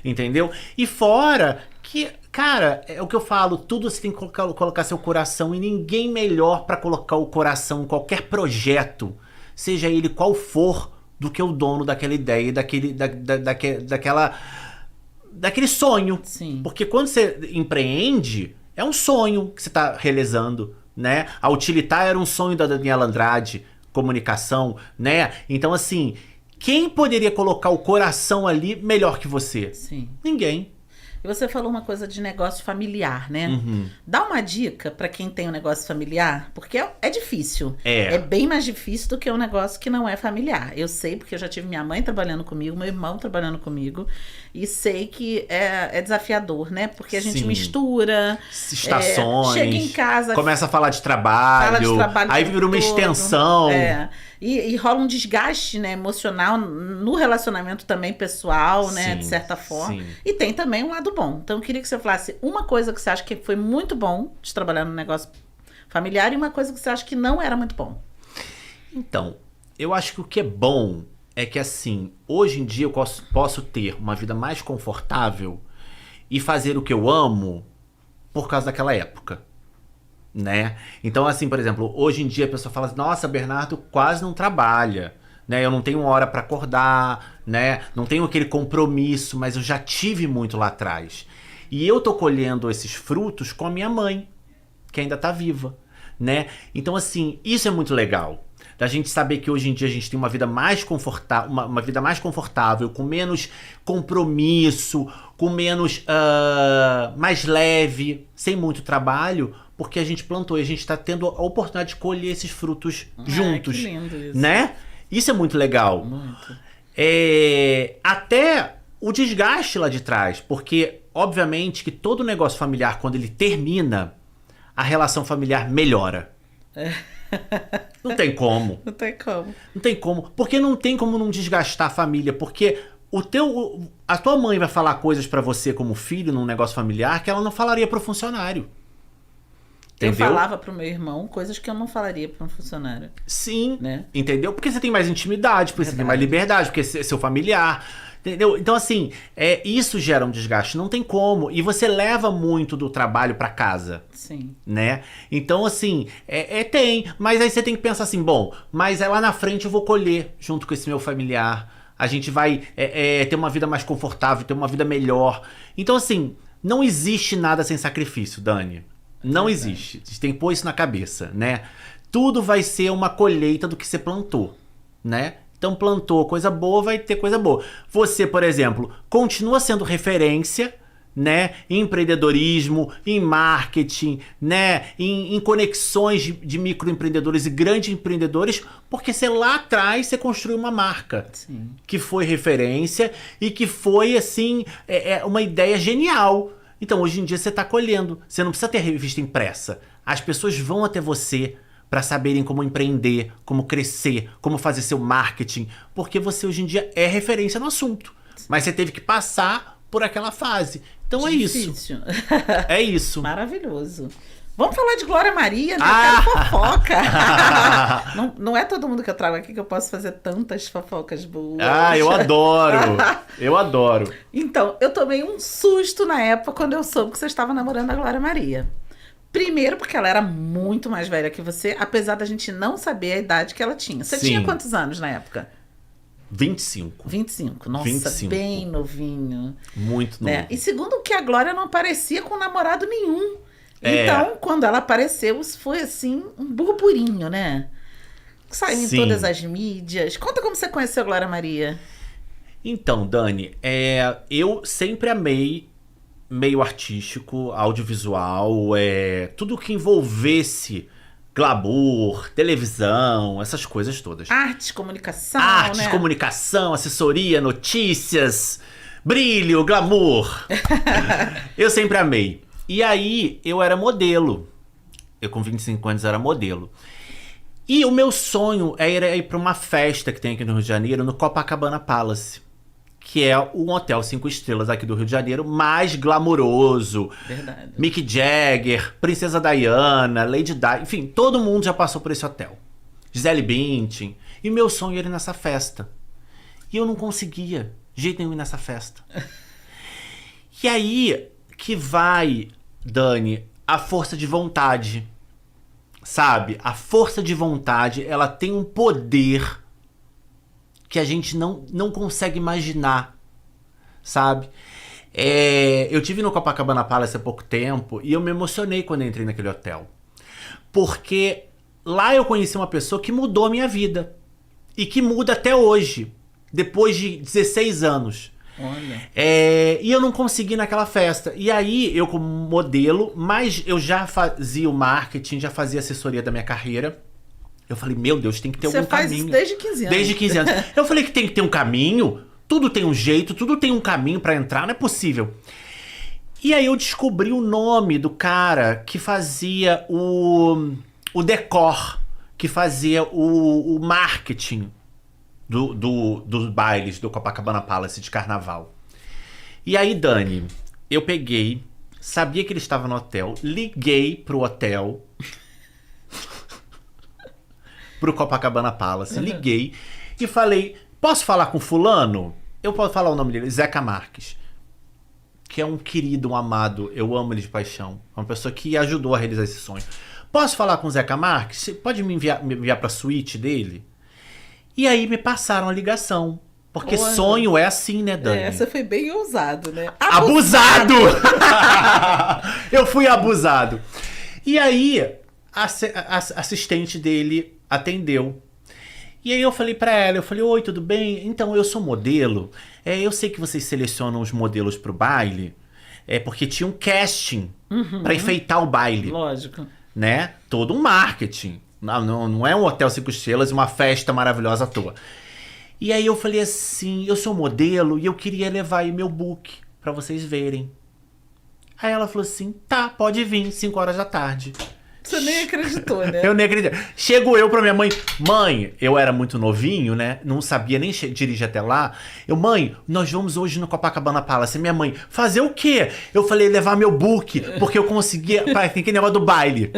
Entendeu? E fora que, cara, é o que eu falo, tudo você tem que colocar seu coração e ninguém melhor pra colocar o coração em qualquer projeto, seja ele qual for, do que o dono daquela ideia, daquele sonho. Sim. Porque quando você empreende, é um sonho que você tá realizando, né? A Utilitar era um sonho da Daniela Andrade, comunicação, né? Então, assim, quem poderia colocar o coração ali melhor que você? Sim. Ninguém. E você falou uma coisa de negócio familiar, né? Uhum. Dá uma dica pra quem tem um negócio familiar, porque é difícil. É. É bem mais difícil do que um negócio que não é familiar. Eu sei porque eu já tive minha mãe trabalhando comigo, meu irmão trabalhando comigo, e sei que é desafiador, né? Porque a gente Sim. mistura, Estações. chega em casa, começa a falar de trabalho. fala de trabalho Aí o tempo vira uma todo. extensão. E rola um desgaste, né, emocional no relacionamento também pessoal, né, Sim, de certa forma. sim. E tem também um lado bom. Então eu queria que você falasse uma coisa que você acha que foi muito bom de trabalhar no negócio familiar e uma coisa que você acha que não era muito bom. Então, eu acho que o que é bom é que, assim, hoje em dia eu posso ter uma vida mais confortável e fazer o que eu amo por causa daquela época, né? Então, assim, por exemplo, hoje em dia a pessoa fala assim, nossa, Bernardo quase não trabalha, né? Eu não tenho hora pra acordar, né? Não tenho aquele compromisso, mas eu já tive muito lá atrás. E eu tô colhendo esses frutos com a minha mãe, que ainda tá viva, né? Então, assim, isso é muito legal. Da gente saber que hoje em dia a gente tem uma vida mais confortável, uma vida mais confortável, com menos compromisso, com menos mais leve, sem muito trabalho, porque a gente plantou e a gente está tendo a oportunidade de colher esses frutos juntos, Que lindo isso. né? Isso é muito legal. Muito. Até o desgaste lá de trás, porque obviamente que todo negócio familiar, quando ele termina, a relação familiar melhora. Não tem como. Não tem como. Não tem como. Porque não tem como não desgastar a família. Porque a tua mãe vai falar coisas pra você como filho num negócio familiar que ela não falaria pro funcionário. Entendeu? Eu falava pro meu irmão coisas que eu não falaria para um funcionário. Sim. Né? Entendeu? Porque você tem mais intimidade, porque você tem mais Verdade. liberdade, porque é seu familiar. Entendeu? Então, assim, isso gera um desgaste. Não tem como. E você leva muito do trabalho pra casa. Sim. Né? Então, assim, tem. Mas aí você tem que pensar assim, bom, mas lá na frente eu vou colher junto com esse meu familiar. A gente vai ter uma vida mais confortável, ter uma vida melhor. Então, assim, não existe nada sem sacrifício, Dani. Não existe. A gente tem que pôr isso na cabeça, né? Tudo vai ser uma colheita do que você plantou, né? Então plantou coisa boa, vai ter coisa boa. Você, por exemplo, continua sendo referência, né, em empreendedorismo, em marketing, né, em conexões de microempreendedores e grandes empreendedores, porque você lá atrás você construiu uma marca. Sim. Que foi referência e que foi, assim, uma ideia genial. Então, hoje em dia você está colhendo. Você não precisa ter revista impressa. As pessoas vão até você para saberem como empreender, como crescer, como fazer seu marketing, porque você hoje em dia é referência no assunto. Mas você teve que passar por aquela fase. Então Difícil. é isso. Maravilhoso. Vamos falar de Glória Maria, né? Eu quero fofoca. não é todo mundo que eu trago aqui que eu posso fazer tantas fofocas boas. Eu adoro. Eu adoro. Então, eu tomei um susto na época quando eu soube que você estava namorando a Glória Maria. Primeiro porque ela era muito mais velha que você, apesar da gente não saber a idade que ela tinha. Você Sim. tinha quantos anos na época? 25. 25. Nossa, 25. bem novinho. Muito novo. Né? E segundo que a Glória não aparecia com namorado nenhum. Então, quando ela apareceu, foi assim, um burburinho, né? Saiu em Sim. todas as mídias. Conta como você conheceu a Glória Maria. Então, Dani, eu sempre amei meio artístico, audiovisual, tudo que envolvesse glamour, televisão, essas coisas todas. Arte, comunicação, Arte, né? comunicação, assessoria, notícias, brilho, glamour. Eu sempre amei. E aí, eu era modelo. Eu com 25 anos era modelo. E o meu sonho era ir pra uma festa que tem aqui no Rio de Janeiro, no Copacabana Palace. que é um hotel 5 estrelas aqui do Rio de Janeiro, mais glamouroso. Verdade. Mick Jagger, Princesa Diana, Lady Di, enfim, todo mundo já passou por esse hotel. Gisele Bündchen. E meu sonho era ir nessa festa. E eu não conseguia, de jeito nenhum, ir nessa festa. E aí que vai, Dani, a força de vontade. Sabe? A força de vontade, ela tem um poder que a gente não consegue imaginar, sabe? Eu tive no Copacabana Palace há pouco tempo e eu me emocionei quando eu entrei naquele hotel. Porque lá eu conheci uma pessoa que mudou a minha vida. E que muda até hoje, depois de 16 anos. Olha. E eu não consegui ir naquela festa. E aí, eu como modelo, mas eu já fazia o marketing, já fazia assessoria da minha carreira. Eu falei, meu Deus, tem que ter algum caminho. Você faz isso desde 15 anos. Desde 15 anos. Eu falei que tem que ter um caminho, tudo tem um jeito, tudo tem um caminho pra entrar, não é possível. E aí eu descobri o nome do cara que fazia o decor, que fazia o marketing dos bailes do Copacabana Palace de carnaval. E aí, Dani, eu peguei, sabia que ele estava no hotel, liguei pro hotel, pro Copacabana Palace, liguei e falei, posso falar com fulano? Eu posso falar o nome dele, Zeca Marques, que é um querido, um amado, eu amo ele de paixão, uma pessoa que ajudou a realizar esse sonho. Posso falar com o Zeca Marques? Você pode me enviar pra suíte dele? E aí me passaram a ligação. Porque Olha. Sonho é assim, né, Dani? Essa foi bem ousado, né? Abusado! Eu fui abusado. E aí, a assistente dele atendeu. E aí eu falei pra ela, oi, tudo bem? Então, eu sou modelo. Eu sei que vocês selecionam os modelos pro baile. Porque tinha um casting pra enfeitar o baile. Lógico. Né? Todo um marketing. Não é um hotel 5 estrelas e uma festa maravilhosa à toa. E aí eu falei assim, eu sou modelo e eu queria levar aí meu book pra vocês verem. Aí ela falou assim, tá, pode vir, 5 horas da tarde. Você nem acreditou, né? Eu nem acredito. Chego eu pra minha mãe. Mãe, eu era muito novinho, né? Não sabia nem dirigir até lá. Mãe, nós vamos hoje no Copacabana Palace. Minha mãe, fazer o quê? Eu falei, levar meu book, porque eu conseguia... Tem aquele negócio do baile.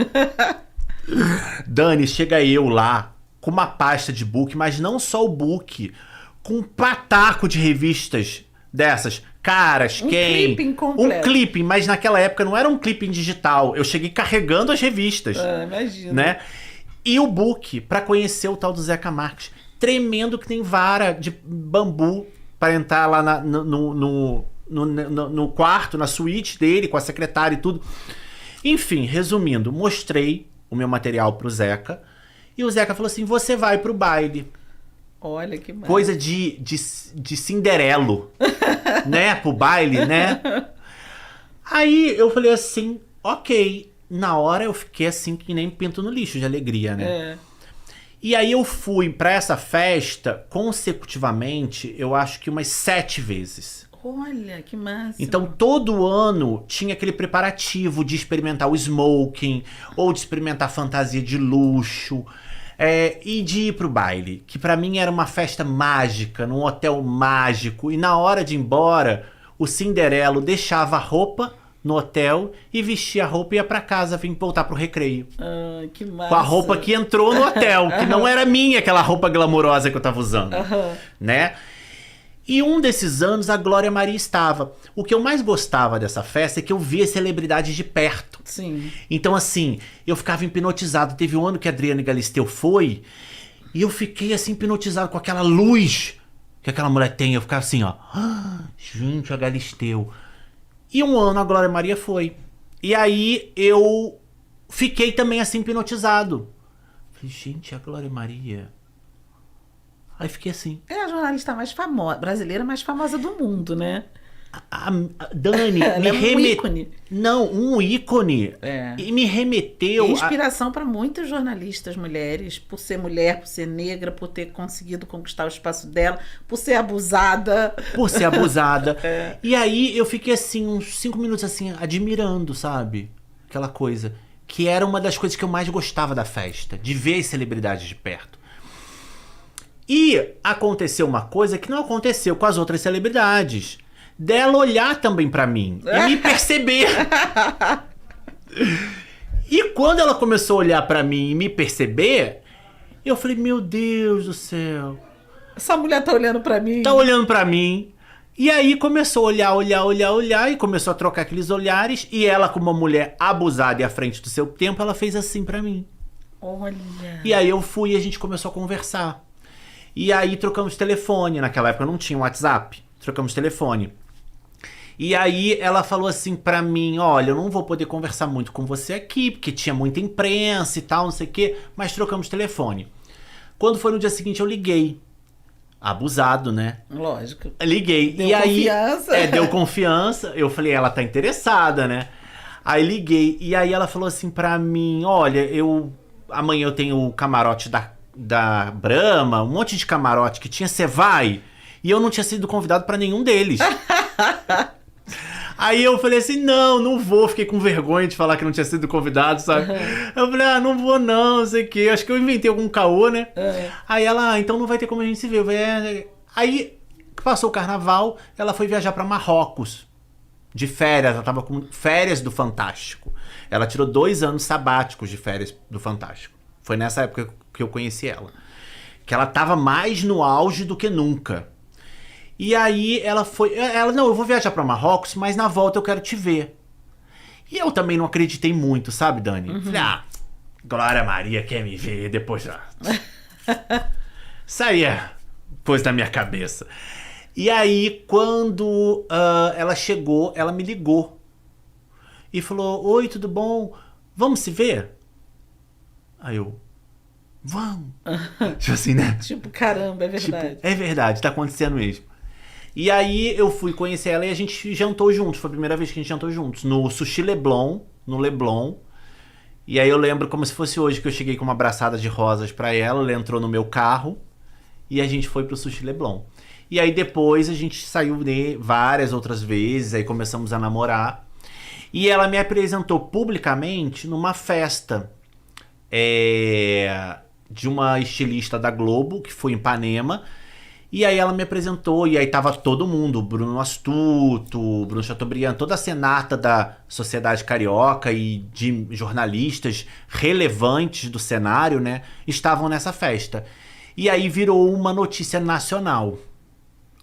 Dani, chega eu lá, com uma pasta de book, mas não só o book, com um pataco de revistas dessas. Caras, clipping completo. Um clipping, mas naquela época não era um clipping digital. Eu cheguei carregando as revistas. Imagina. Né? E o book pra conhecer o tal do Zeca Marques. Tremendo, que tem vara de bambu pra entrar lá no quarto, na suíte dele, com a secretária e tudo. Enfim, resumindo, mostrei o meu material pro Zeca. E o Zeca falou assim, você vai pro baile. Olha que massa. Coisa de Cinderelo, né? Pro baile, né? Aí eu falei assim, ok. Na hora eu fiquei assim que nem pinto no lixo de alegria, né? E aí eu fui pra essa festa consecutivamente, eu acho que umas 7 vezes. Olha, que massa. Então todo ano tinha aquele preparativo de experimentar o smoking, ou de experimentar fantasia de luxo. E de ir pro baile, que pra mim era uma festa mágica, num hotel mágico, e na hora de ir embora, o Cinderelo deixava a roupa no hotel e vestia a roupa e ia pra casa, vim voltar pro recreio. Que massa. Com a roupa que entrou no hotel, que não era minha, aquela roupa glamourosa que eu tava usando, né? E um desses anos a Glória Maria estava. O que eu mais gostava dessa festa é que eu via celebridades de perto. Sim. Então, assim, eu ficava hipnotizado. Teve um ano que a Adriana Galisteu foi e eu fiquei, assim, hipnotizado com aquela luz que aquela mulher tem. Eu ficava assim, ó. Gente, a Galisteu. E um ano a Glória Maria foi. E aí eu fiquei também, assim, hipnotizado. Falei, gente, a Glória Maria... Aí fiquei assim. É a jornalista mais famosa, brasileira mais famosa do mundo, né? A Dani me um ícone. Não, um ícone. E me remeteu. Inspiração para muitas jornalistas mulheres, por ser mulher, por ser negra, por ter conseguido conquistar o espaço dela, por ser abusada. Por ser abusada. E aí eu fiquei assim, uns 5 minutos assim, admirando, sabe? Aquela coisa. Que era uma das coisas que eu mais gostava da festa, de ver as celebridades de perto. E aconteceu uma coisa que não aconteceu com as outras celebridades. Dela olhar também pra mim e me perceber. E quando ela começou a olhar pra mim e me perceber, eu falei, meu Deus do céu. Essa mulher tá olhando pra mim. Tá olhando pra mim. E aí começou a olhar, e começou a trocar aqueles olhares. E ela, como uma mulher abusada e à frente do seu tempo, ela fez assim pra mim. Olha. E aí eu fui e a gente começou a conversar. E aí trocamos telefone. Naquela época não tinha WhatsApp. Trocamos telefone. E aí ela falou assim pra mim, olha, eu não vou poder conversar muito com você aqui, porque tinha muita imprensa e tal, não sei o quê. Mas trocamos telefone. Quando foi no dia seguinte eu liguei. Abusado, né? Lógico. Liguei. Deu e aí, confiança. deu confiança. Eu falei, ela tá interessada, né? Aí liguei. E aí ela falou assim pra mim, olha, amanhã eu tenho o camarote da Brahma, um monte de camarote que tinha, você vai? E eu não tinha sido convidado pra nenhum deles. Aí eu falei assim, não vou. Fiquei com vergonha de falar que não tinha sido convidado, sabe? Eu falei, não vou não sei o quê. Acho que eu inventei algum caô, né? Aí ela, então não vai ter como a gente se ver. Eu falei, Aí passou o carnaval, ela foi viajar pra Marrocos. De férias, ela tava com férias do Fantástico. Ela tirou 2 anos sabáticos de férias do Fantástico. Foi nessa época que eu conheci ela. Que ela tava mais no auge do que nunca. E aí não, eu vou viajar pra Marrocos, mas na volta eu quero te ver. E eu também não acreditei muito, sabe, Dani? Falei, Glória Maria quer me ver, depois já. Isso aí é coisa da minha cabeça. E aí, quando ela chegou, ela me ligou. E falou, oi, tudo bom? Vamos se ver? Aí eu, vamos. Tipo assim, né? Tipo, caramba, é verdade. Tipo, é verdade, tá acontecendo mesmo. E aí eu fui conhecer ela e a gente jantou juntos. Foi a primeira vez que a gente jantou juntos. No Sushi Leblon, no Leblon. E aí eu lembro como se fosse hoje que eu cheguei com uma abraçada de rosas pra ela entrou no meu carro e a gente foi pro Sushi Leblon. E aí depois a gente saiu várias outras vezes, aí começamos a namorar. E ela me apresentou publicamente numa festa de uma estilista da Globo, que foi em Ipanema. E aí ela me apresentou, e aí tava todo mundo, Bruno Astuto, Bruno Chateaubriand, toda a senata da sociedade carioca e de jornalistas relevantes do cenário, né, estavam nessa festa. E aí virou uma notícia nacional,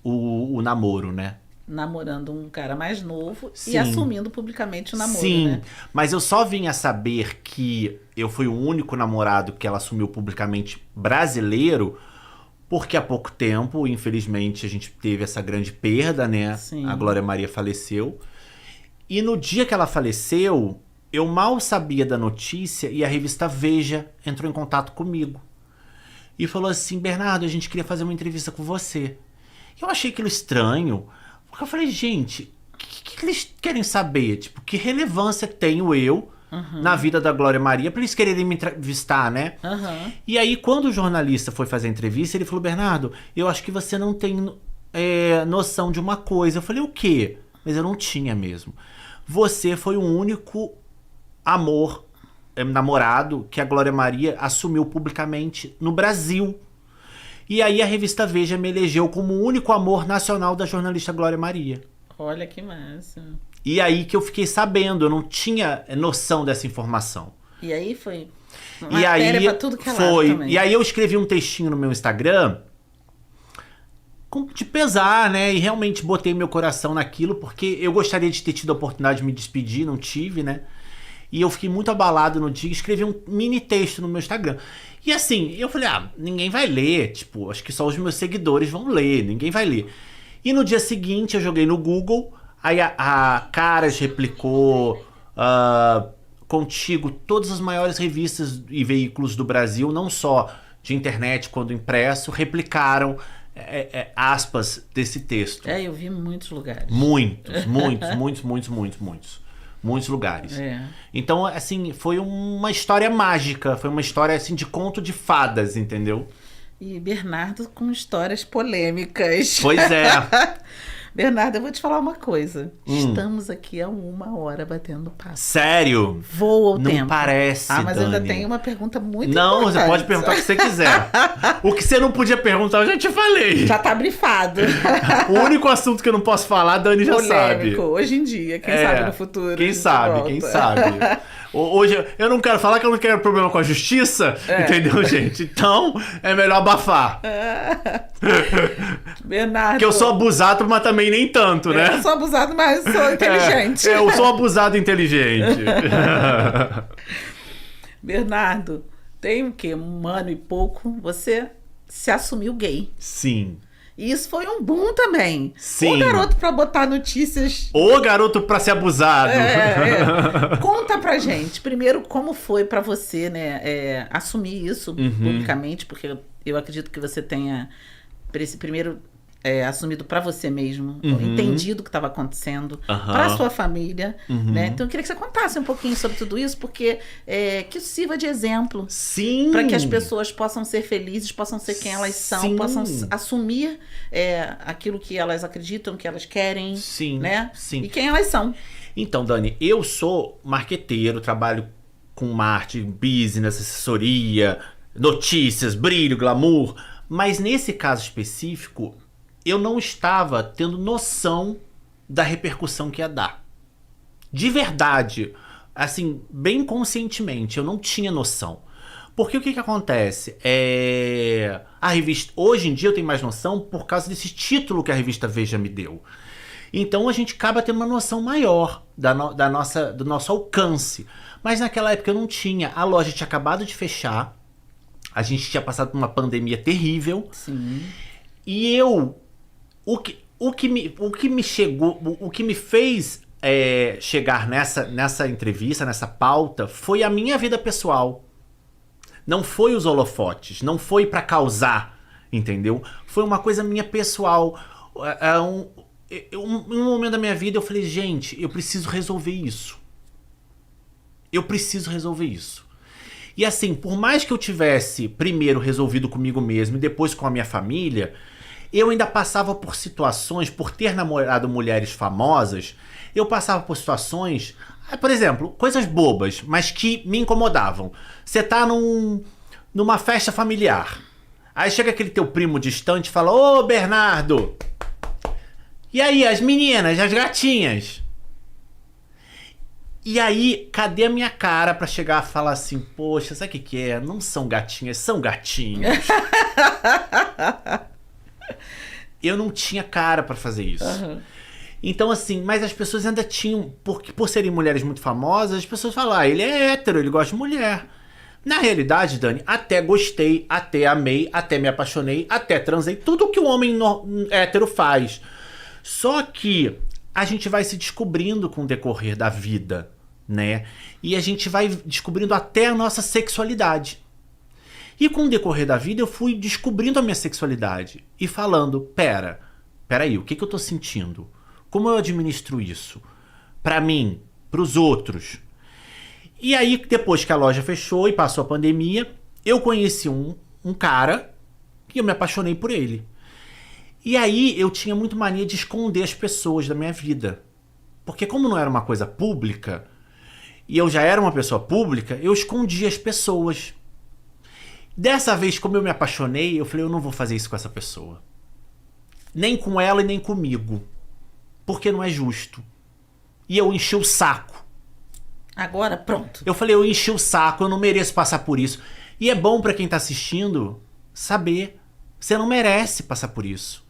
o namoro, né. Namorando um cara mais novo Sim. E assumindo publicamente o namoro, Sim, né? mas eu só vim a saber que eu fui o único namorado que ela assumiu publicamente brasileiro, porque há pouco tempo, infelizmente, a gente teve essa grande perda, né? Sim. A Glória Maria faleceu. E no dia que ela faleceu, eu mal sabia da notícia e a revista Veja entrou em contato comigo. E falou assim, Bernardo, a gente queria fazer uma entrevista com você. Eu achei aquilo estranho, porque eu falei, gente, o que eles querem saber? Tipo, que relevância tenho eu na vida da Glória Maria pra eles quererem me entrevistar, né? E aí, quando o jornalista foi fazer a entrevista, ele falou, Bernardo, eu acho que você não tem noção de uma coisa. Eu falei, o quê? Mas eu não tinha mesmo. Você foi o único namorado que a Glória Maria assumiu publicamente no Brasil. E aí a revista Veja me elegeu como o único amor nacional da jornalista Glória Maria. Olha que massa. E aí que eu fiquei sabendo, eu não tinha noção dessa informação. E aí foi E aí pra tudo que é lado foi. também. E aí eu escrevi um textinho no meu Instagram de pesar, né? E realmente botei meu coração naquilo, porque eu gostaria de ter tido a oportunidade de me despedir, não tive, né? E eu fiquei muito abalado no dia e escrevi um mini texto no meu Instagram. E assim, eu falei, ninguém vai ler, tipo, acho que só os meus seguidores vão ler, ninguém vai ler. E no dia seguinte eu joguei no Google, aí a Caras replicou, Contigo, todas as maiores revistas e veículos do Brasil, não só de internet quanto impresso, replicaram aspas desse texto. Eu vi em muitos lugares. Muitos lugares. Então, assim, foi uma história mágica, foi uma história assim de conto de fadas, entendeu? E Bernardo com histórias polêmicas. Pois é. Bernardo, eu vou te falar uma coisa. Estamos aqui há 1 hora batendo papo. Sério? Voa o Não tempo. parece, Mas Dani. ainda tem uma pergunta muito Não, importante. você pode perguntar o que você quiser. O que você não podia perguntar, eu já te falei. Já tá brifado. O único assunto que eu não posso falar, a Dani já sabe. Polêmico. Hoje em dia, quem sabe no futuro. Quem a gente sabe, volta. quem sabe. Hoje, eu não quero falar que eu não quero problema com a justiça, entendeu, gente? Então, é melhor abafar. Bernardo. Que eu sou abusado, mas também nem tanto, né? Eu sou abusado, mas sou inteligente. Eu sou abusado inteligente. Bernardo, tem o quê? 1 ano e pouco, você se assumiu gay. Sim. E isso foi um boom também. Sim. O garoto pra botar notícias... Ô garoto pra ser abusado. Conta pra gente, primeiro, como foi pra você, né, assumir isso publicamente, porque eu acredito que você tenha, primeiro, assumido pra você mesmo, entendido o que estava acontecendo, pra sua família, né? Então eu queria que você contasse um pouquinho sobre tudo isso, porque que isso sirva de exemplo. Sim. Para que as pessoas possam ser felizes, possam ser quem elas são, Sim. possam assumir aquilo que elas acreditam, que elas querem, Sim, né? sim. E quem elas são. Então, Dani, eu sou marqueteiro, trabalho com marketing, business, assessoria, notícias, brilho, glamour, mas nesse caso específico, eu não estava tendo noção da repercussão que ia dar. De verdade, assim, bem conscientemente, eu não tinha noção. Porque o que acontece? A revista, hoje em dia eu tenho mais noção por causa desse título que a revista Veja me deu. Então a gente acaba tendo uma noção maior do nosso alcance. Mas naquela época eu não tinha. A loja tinha acabado de fechar. A gente tinha passado por uma pandemia terrível. Sim. E o que me fez chegar nessa entrevista, nessa pauta, foi a minha vida pessoal. Não foi os holofotes, não foi pra causar, entendeu? Foi uma coisa minha pessoal. Um momento da minha vida eu falei, gente, eu preciso resolver isso. Eu preciso resolver isso. E assim, por mais que eu tivesse primeiro resolvido comigo mesmo e depois com a minha família, eu ainda passava por situações, por ter namorado mulheres famosas, eu passava por situações, por exemplo, coisas bobas, mas que me incomodavam. Você tá numa festa familiar, aí chega aquele teu primo distante e fala, ô Bernardo, e aí as meninas, as gatinhas? E aí, cadê a minha cara pra chegar e falar assim, poxa, sabe o que é? Não são gatinhas, são gatinhos. Eu não tinha cara pra fazer isso. Então assim, mas as pessoas ainda tinham, por serem mulheres muito famosas, as pessoas falam, ele é hétero, ele gosta de mulher. Na realidade, Dani, até gostei, até amei, até me apaixonei, até transei, tudo que o homem hétero faz. Só que a gente vai se descobrindo com o decorrer da vida, né? E a gente vai descobrindo até a nossa sexualidade. E com o decorrer da vida eu fui descobrindo a minha sexualidade e falando, peraí, o que eu tô sentindo? Como eu administro isso? Pra mim, pros outros. E aí, depois que a loja fechou e passou a pandemia, eu conheci um cara e eu me apaixonei por ele. E aí eu tinha muito mania de esconder as pessoas da minha vida. Porque como não era uma coisa pública, e eu já era uma pessoa pública, eu escondia as pessoas. Dessa vez, como eu me apaixonei, eu falei, eu não vou fazer isso com essa pessoa. Nem com ela e nem comigo. Porque não é justo. E eu enchi o saco. Agora, pronto. Eu falei, eu enchi o saco, eu não mereço passar por isso. E é bom pra quem tá assistindo saber. Você não merece passar por isso.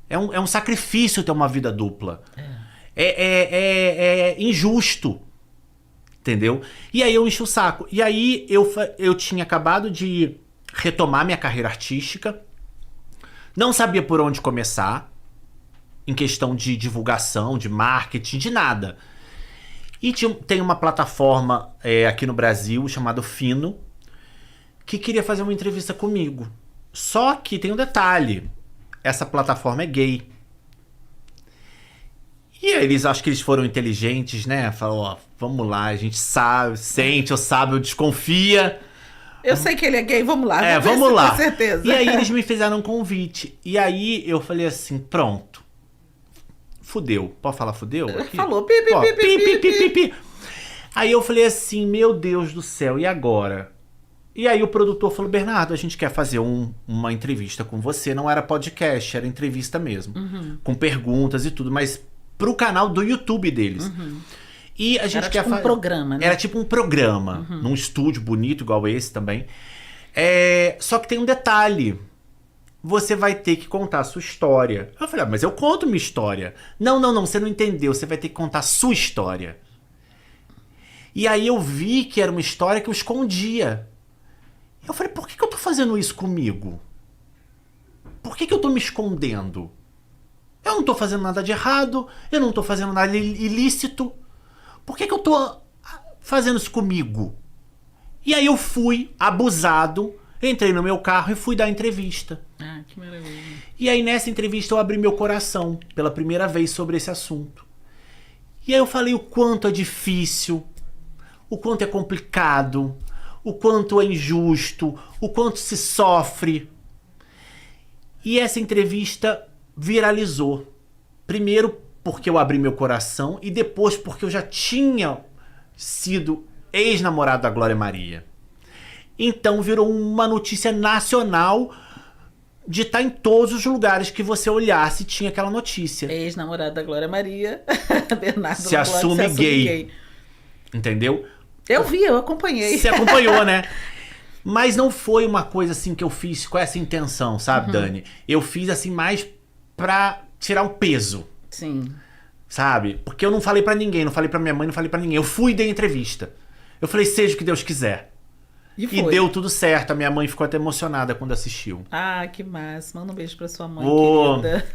É um sacrifício ter uma vida dupla. É injusto. Entendeu? E aí eu enchi o saco. E aí eu tinha acabado de retomar minha carreira artística. Não sabia por onde começar. Em questão de divulgação, de marketing, de nada. E tem uma plataforma aqui no Brasil chamada Fino, que queria fazer uma entrevista comigo. Só que tem um detalhe. Essa plataforma é gay. E aí acho que eles foram inteligentes, né? Falaram, ó, vamos lá, a gente sabe, sente, eu desconfia. Eu sei que ele é gay, vamos lá. Vamos lá. Com certeza. E aí eles me fizeram um convite. E aí eu falei assim, pronto. fudeu. Pode falar fudeu? Aqui? Falou, pi, pi, Ó, pi, pi, pi, pi, pi. pi. Aí eu falei assim, meu Deus do céu, e agora? E aí o produtor falou, Bernardo, a gente quer fazer uma entrevista com você. Não era podcast, era entrevista mesmo. Com perguntas e tudo, mas pro canal do YouTube deles. E a gente Era quer tipo um programa, né? Era tipo um programa, num estúdio bonito, igual esse também. Só que tem um detalhe. Você vai ter que contar a sua história. Eu falei, mas eu conto minha história. Não, você não entendeu. Você vai ter que contar a sua história. E aí eu vi que era uma história que eu escondia. Eu falei, por que eu tô fazendo isso comigo? Por que eu tô me escondendo? Eu não tô fazendo nada de errado. Eu não tô fazendo nada ilícito. Por que eu tô fazendo isso comigo? E aí eu fui abusado, entrei no meu carro e fui dar entrevista. Ah, que maravilha. E aí nessa entrevista eu abri meu coração pela primeira vez sobre esse assunto. E aí eu falei o quanto é difícil, o quanto é complicado, o quanto é injusto, o quanto se sofre. E essa entrevista viralizou. Primeiro porque eu abri meu coração e depois porque eu já tinha sido ex-namorado da Glória Maria. Então virou uma notícia nacional de estar em todos os lugares que você olhasse tinha aquela notícia. Ex-namorado da Glória Maria, Bernardo Se assume gay. Entendeu? Eu acompanhei. Você acompanhou, né? Mas não foi uma coisa assim que eu fiz com essa intenção, sabe, Dani? Eu fiz assim mais pra tirar o peso. Sim. Sabe? Porque eu não falei pra ninguém, não falei pra minha mãe, não falei pra ninguém. Eu fui e dei entrevista. Eu falei, seja o que Deus quiser. E deu tudo certo. A minha mãe ficou até emocionada quando assistiu. Ah, que massa. Manda um beijo pra sua mãe, querida.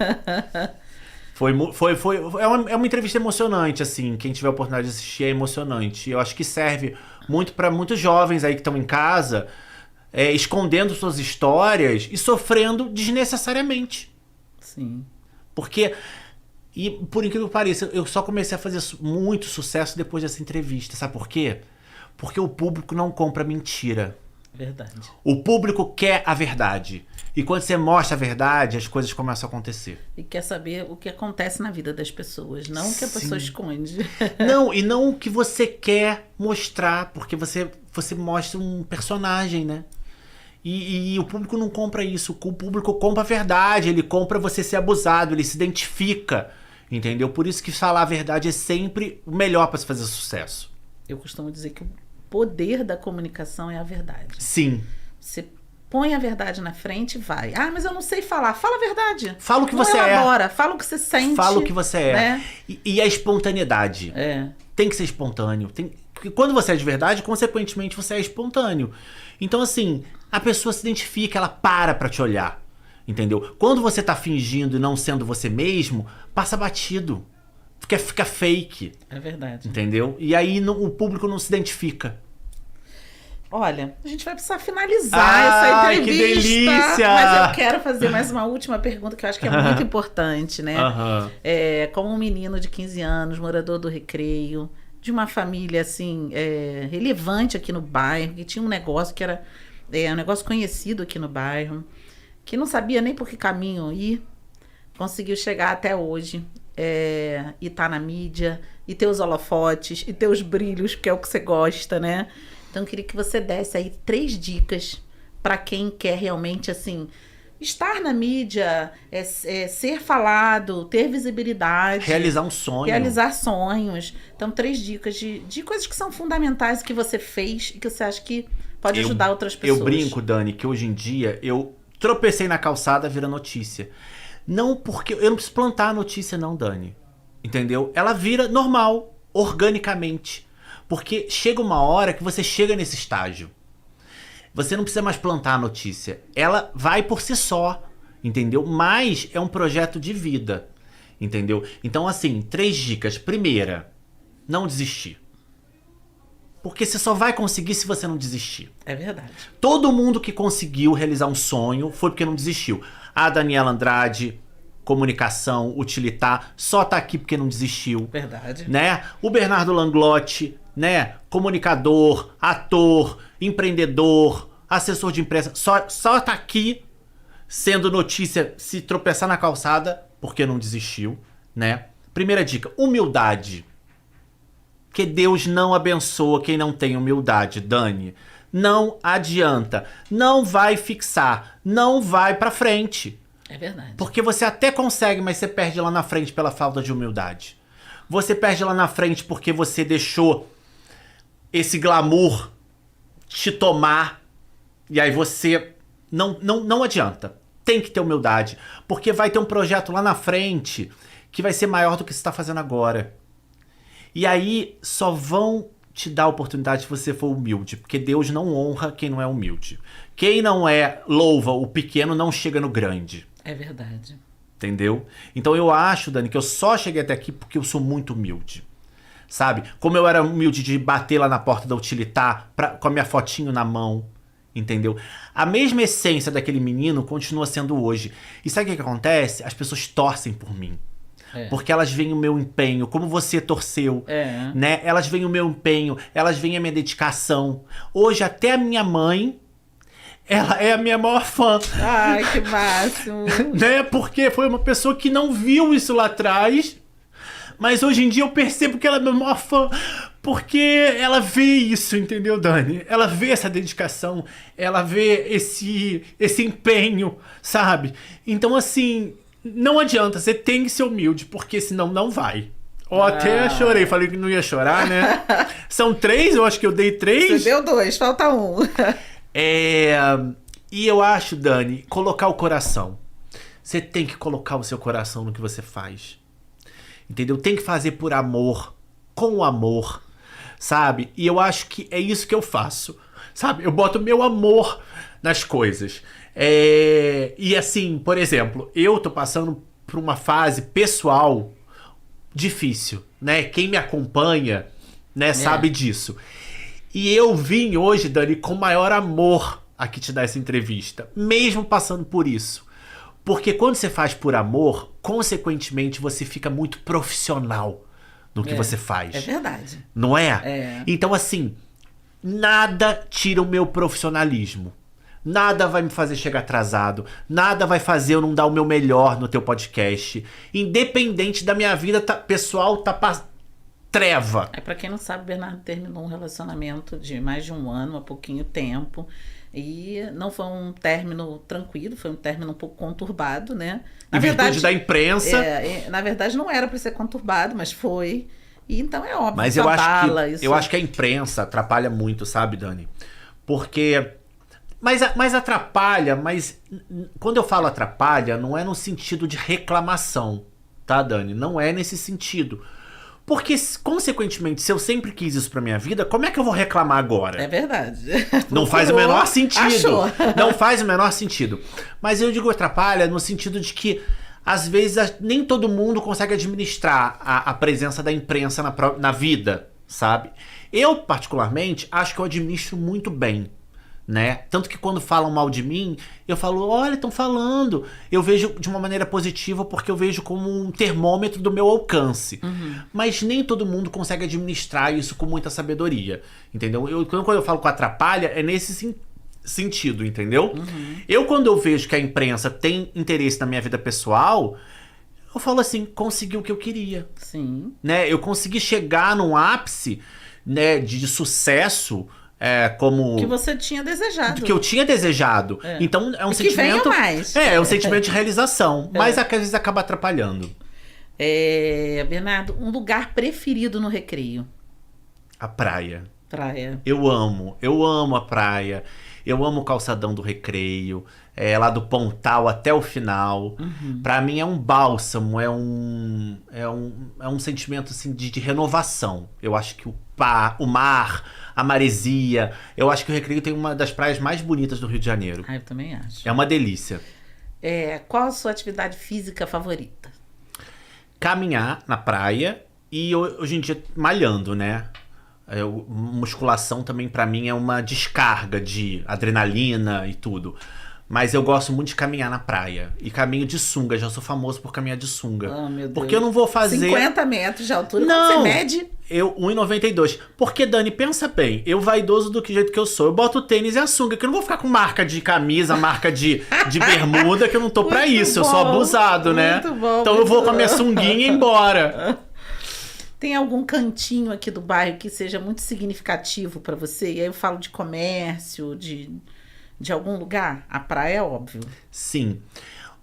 É uma entrevista emocionante, assim. Quem tiver a oportunidade de assistir é emocionante. Eu acho que serve muito pra muitos jovens aí que estão em casa, escondendo suas histórias e sofrendo desnecessariamente. Sim. Porque, e por incrível que pareça, eu só comecei a fazer muito sucesso depois dessa entrevista. Sabe por quê? Porque o público não compra mentira. Verdade. O público quer a verdade. E quando você mostra a verdade, as coisas começam a acontecer. E quer saber o que acontece na vida das pessoas, não o que a pessoa esconde. Não, e não o que você quer mostrar, porque você mostra um personagem, né? E o público não compra isso. O público compra a verdade, ele compra você ser abusado, ele se identifica, entendeu? Por isso que falar a verdade é sempre o melhor para se fazer sucesso. Eu costumo dizer que o poder da comunicação é a verdade. Sim. Você põe a verdade na frente e vai. Ah, mas eu não sei falar. Fala a verdade. Fala o que você elabora, fala o que você sente. Fala o que você é. Né? E a espontaneidade. Tem que ser espontâneo. Porque quando você é de verdade, consequentemente você é espontâneo. Então, assim, a pessoa se identifica, ela para te olhar. Entendeu? Quando você tá fingindo e não sendo você mesmo, passa batido. Fica fake. É verdade. Entendeu? E aí o público não se identifica. Olha, a gente vai precisar finalizar essa entrevista. Que delícia! Mas eu quero fazer mais uma última pergunta que eu acho que é muito importante, né? Como um menino de 15 anos, morador do Recreio, de uma família, assim, relevante aqui no bairro, que tinha um negócio que era um negócio conhecido aqui no bairro, que não sabia nem por que caminho ir, conseguiu chegar até hoje. E tá na mídia, e ter os holofotes, e ter os brilhos, que é o que você gosta, né? Então eu queria que você desse aí 3 dicas para quem quer realmente, assim, estar na mídia, ser falado, ter visibilidade. Realizar um sonho. Realizar sonhos. Então 3 dicas de coisas que são fundamentais que você fez e que você acha que pode ajudar outras pessoas. Eu brinco, Dani, que hoje em dia eu tropecei na calçada, vira notícia. Não porque... Eu não preciso plantar a notícia não, Dani. Entendeu? Ela vira normal, organicamente. Porque chega uma hora que você chega nesse estágio. Você não precisa mais plantar a notícia. Ela vai por si só, entendeu? Mas é um projeto de vida, entendeu? Então, assim, 3 dicas. Primeira, não desistir. Porque você só vai conseguir se você não desistir. É verdade. Todo mundo que conseguiu realizar um sonho foi porque não desistiu. A Daniela Andrade, comunicação, utilitar, só tá aqui porque não desistiu. Verdade. Né? O Bernardo Langlotti, né? Comunicador, ator, empreendedor, assessor de imprensa, só tá aqui sendo notícia se tropeçar na calçada porque não desistiu, né? Primeira dica, humildade. Que Deus não abençoa quem não tem humildade, Dani. Não adianta. Não vai fixar. Não vai pra frente. É verdade. Porque você até consegue, mas você perde lá na frente pela falta de humildade. Você perde lá na frente porque você deixou esse glamour te tomar. E aí você... Não adianta. Tem que ter humildade. Porque vai ter um projeto lá na frente que vai ser maior do que você está fazendo agora. E aí só vão te dar a oportunidade se você for humilde. Porque Deus não honra quem não é humilde. Quem não louva o pequeno não chega no grande. É verdade. Entendeu? Então eu acho, Dani, que eu só cheguei até aqui porque eu sou muito humilde. Sabe? Como eu era humilde de bater lá na porta da Utilitar com a minha fotinho na mão. Entendeu? A mesma essência daquele menino continua sendo hoje. E sabe o que acontece? As pessoas torcem por mim. Porque elas veem o meu empenho, como você torceu, né? Elas veem o meu empenho, elas veem a minha dedicação. Hoje até a minha mãe, ela é a minha maior fã. Ai, que máximo. Né? Porque foi uma pessoa que não viu isso lá atrás, mas hoje em dia eu percebo que ela é a minha maior fã. Porque ela vê isso, entendeu, Dani? Ela vê essa dedicação, ela vê esse empenho, sabe? Então, assim... Não adianta, você tem que ser humilde, porque senão não vai. Até chorei, falei que não ia chorar, né? São 3, eu acho que eu dei 3. Você deu 2, falta 1. E eu acho, Dani, colocar o coração. Você tem que colocar o seu coração no que você faz. Entendeu? Tem que fazer por amor, com amor, sabe? E eu acho que é isso que eu faço, sabe? Eu boto meu amor nas coisas. E assim, por exemplo, eu tô passando por uma fase pessoal difícil, né? Quem me acompanha, né, sabe disso. E eu vim hoje, Dani, com maior amor aqui te dar essa entrevista, mesmo passando por isso. Porque quando você faz por amor, consequentemente você fica muito profissional no que você faz. É verdade. Não é? Então, assim, nada tira o meu profissionalismo. Nada vai me fazer chegar atrasado. Nada vai fazer eu não dar o meu melhor no teu podcast. Independente da minha vida pessoal treva. Pra quem não sabe, Bernardo terminou um relacionamento de mais de 1 ano, há pouquinho tempo. E não foi um término tranquilo, foi um término um pouco conturbado, né? Em virtude da imprensa. Na verdade, não era pra ser conturbado, mas foi. E então é óbvio. Mas eu acho que a imprensa atrapalha muito, sabe, Dani? Porque... Mas atrapalha, mas quando eu falo atrapalha, não é no sentido de reclamação, tá, Dani? Não é nesse sentido. Porque, consequentemente, se eu sempre quis isso pra minha vida, como é que eu vou reclamar agora? É verdade. Não faz o menor sentido. Achou. Não faz o menor sentido. Mas eu digo atrapalha no sentido de que, às vezes, nem todo mundo consegue administrar a presença da imprensa na vida, sabe? Eu, particularmente, acho que eu administro muito bem. Né? Tanto que quando falam mal de mim, eu falo, olha, estão falando. Eu vejo de uma maneira positiva porque eu vejo como um termômetro do meu alcance. Mas nem todo mundo consegue administrar isso com muita sabedoria, entendeu? Quando eu falo com atrapalha, é nesse sentido, entendeu? Quando eu vejo que a imprensa tem interesse na minha vida pessoal, eu falo assim, consegui o que eu queria. Sim. Né? Eu consegui chegar num ápice, né, de sucesso, como... Que você tinha desejado. Que eu tinha desejado. Então é um sentimento... Que venha mais. É um sentimento de realização. Mas às vezes acaba atrapalhando. Bernardo, um lugar preferido no Recreio? A praia. Praia. Eu amo a praia. Eu amo o calçadão do Recreio. Lá do Pontal até o final. Pra mim é um bálsamo. É um sentimento assim, de renovação. Eu acho que o mar, a maresia. Eu acho que o Recreio tem uma das praias mais bonitas do Rio de Janeiro. Eu também acho. É uma delícia. Qual a sua atividade física favorita? Caminhar na praia e hoje em dia malhando, né? Musculação também pra mim é uma descarga de adrenalina e tudo. Mas eu gosto muito de caminhar na praia. E caminho de sunga. Já sou famoso por caminhar de sunga. Oh, meu Deus. Porque eu não vou fazer... 50 metros de altura. Não. Quanto você mede? Eu, 1,92. Porque, Dani, pensa bem. Eu vaidoso do que jeito que eu sou. Eu boto o tênis e a sunga. Que eu não vou ficar com marca de camisa, marca de bermuda. Que eu não tô pra Muito isso. Eu sou bom, abusado, né? muito bom, Então eu muito vou com a bom. minha sunguinha embora. Tem algum cantinho aqui do bairro que seja muito significativo pra você? E aí eu falo de comércio, de algum lugar? A praia é óbvio. Sim.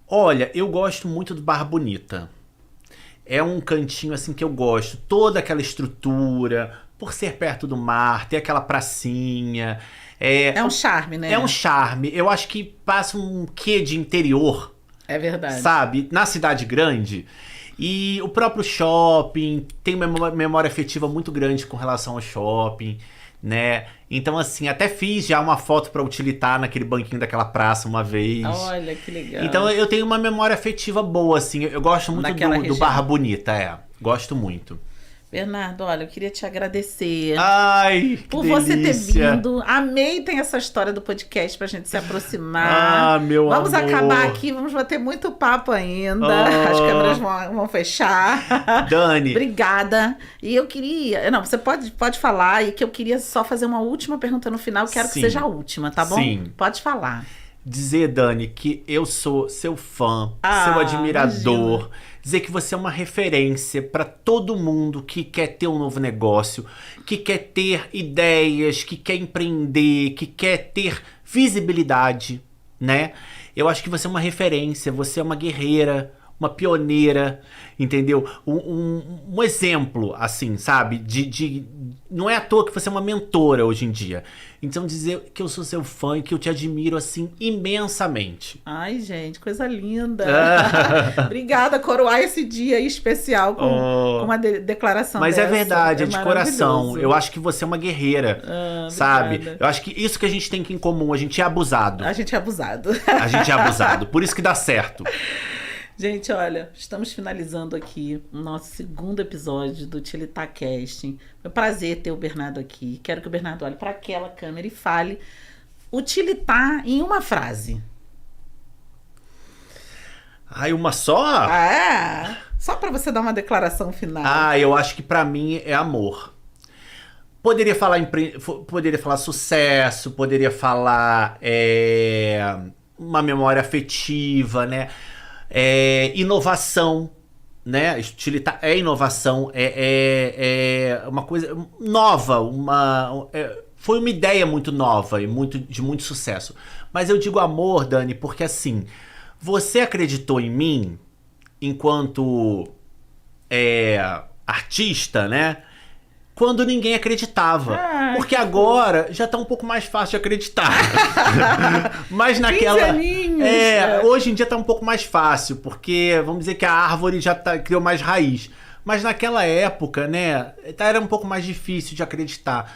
Olha, eu gosto muito do Barra Bonita. É um cantinho assim que eu gosto. Toda aquela estrutura, por ser perto do mar, ter aquela pracinha. É um charme, né? É um charme. Eu acho que passa um quê de interior, É verdade. sabe? Na cidade grande. E o próprio shopping tem uma memória afetiva muito grande com relação ao shopping, né? Então, assim, até fiz já uma foto pra utilitar naquele banquinho daquela praça uma vez. Olha, que legal. Então eu tenho uma memória afetiva boa, assim. Eu gosto muito Naquela do região. Barra Bonita, Gosto muito. Bernardo, olha, eu queria te agradecer Ai, que por você ter delícia. vindo. Amei ter essa história do podcast pra gente se aproximar. Ah, meu Vamos amor. acabar aqui, vamos bater muito papo ainda. Ah. As câmeras vão fechar. Dani, Obrigada. E eu queria. Não, você pode falar, e que eu queria só fazer uma última pergunta no final. Quero que Sim. seja a última, tá bom? Sim. Pode falar. dizer, Dani, que eu sou seu fã, Ah, seu admirador. imagina. Dizer que você é uma referência para todo mundo que quer ter um novo negócio, que quer ter ideias, que quer empreender, que quer ter visibilidade, né? Eu acho que você é uma referência, você é uma guerreira, uma pioneira, entendeu? Um exemplo, assim, sabe? Não é à toa que você é uma mentora hoje em dia. Então dizer que eu sou seu fã e que eu te admiro, assim, imensamente. Ai, gente, coisa linda. Obrigada, coroar esse dia aí especial com uma declaração Mas dessa. é verdade, é de coração. maravilhoso. Eu acho que você é uma guerreira, sabe? Obrigada. Eu acho que isso que a gente tem aqui em comum, a gente é abusado. A gente é abusado. A gente é abusado, por isso que dá certo. Gente, olha, estamos finalizando aqui o nosso segundo episódio do Utilitacast. Foi um prazer ter o Bernardo aqui. Quero que o Bernardo olhe para aquela câmera e fale utilitar em uma frase. Ai, uma só? Ah, só para você dar uma declaração final. Ah, eu acho que pra mim é amor. Poderia falar poderia falar sucesso, poderia falar uma memória afetiva, né? Inovação, né? Utilitar é inovação, é uma coisa nova, foi uma ideia muito nova e de muito sucesso. Mas eu digo amor, Dani, porque assim, você acreditou em mim enquanto artista, né? Quando ninguém acreditava. Porque agora já tá um pouco mais fácil de acreditar. Mas naquela... 15 aninhos. Hoje em dia tá um pouco mais fácil, porque vamos dizer que a árvore já criou mais raiz. Mas naquela época, né, era um pouco mais difícil de acreditar.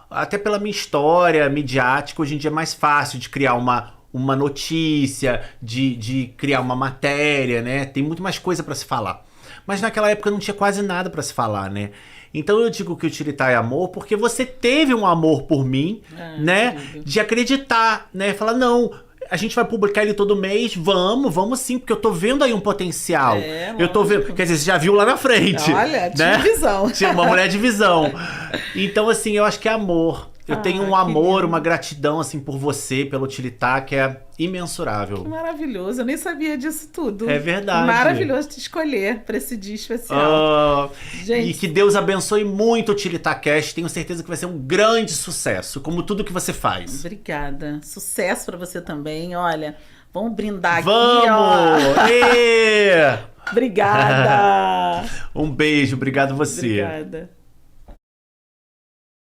Até pela minha história midiática, hoje em dia é mais fácil de criar uma notícia, de criar uma matéria, né? Tem muito mais coisa pra se falar. Mas naquela época não tinha quase nada pra se falar, né? Então eu digo que utilitar é amor porque você teve um amor por mim, né? Querido. De acreditar, né? Falar, não, a gente vai publicar ele todo mês, vamos sim, porque eu tô vendo aí um potencial. Eu tô vendo, quer dizer, você já viu lá na frente. Olha, tinha né? visão. Tinha uma mulher de visão. Então, assim, eu acho que é amor. Eu tenho um amor, querido. uma gratidão, assim, por você, pelo utilitar, que é imensurável. Que maravilhoso, eu nem sabia disso tudo. É verdade. Maravilhoso te escolher para esse dia especial. Ah, Gente. E que Deus abençoe muito o Utilitacast. Tenho certeza que vai ser um grande sucesso, como tudo que você faz. Obrigada. Sucesso para você também. Olha, vamos brindar aqui, Vamos! ó. Ê! Obrigada. Um beijo, obrigado você. Obrigada.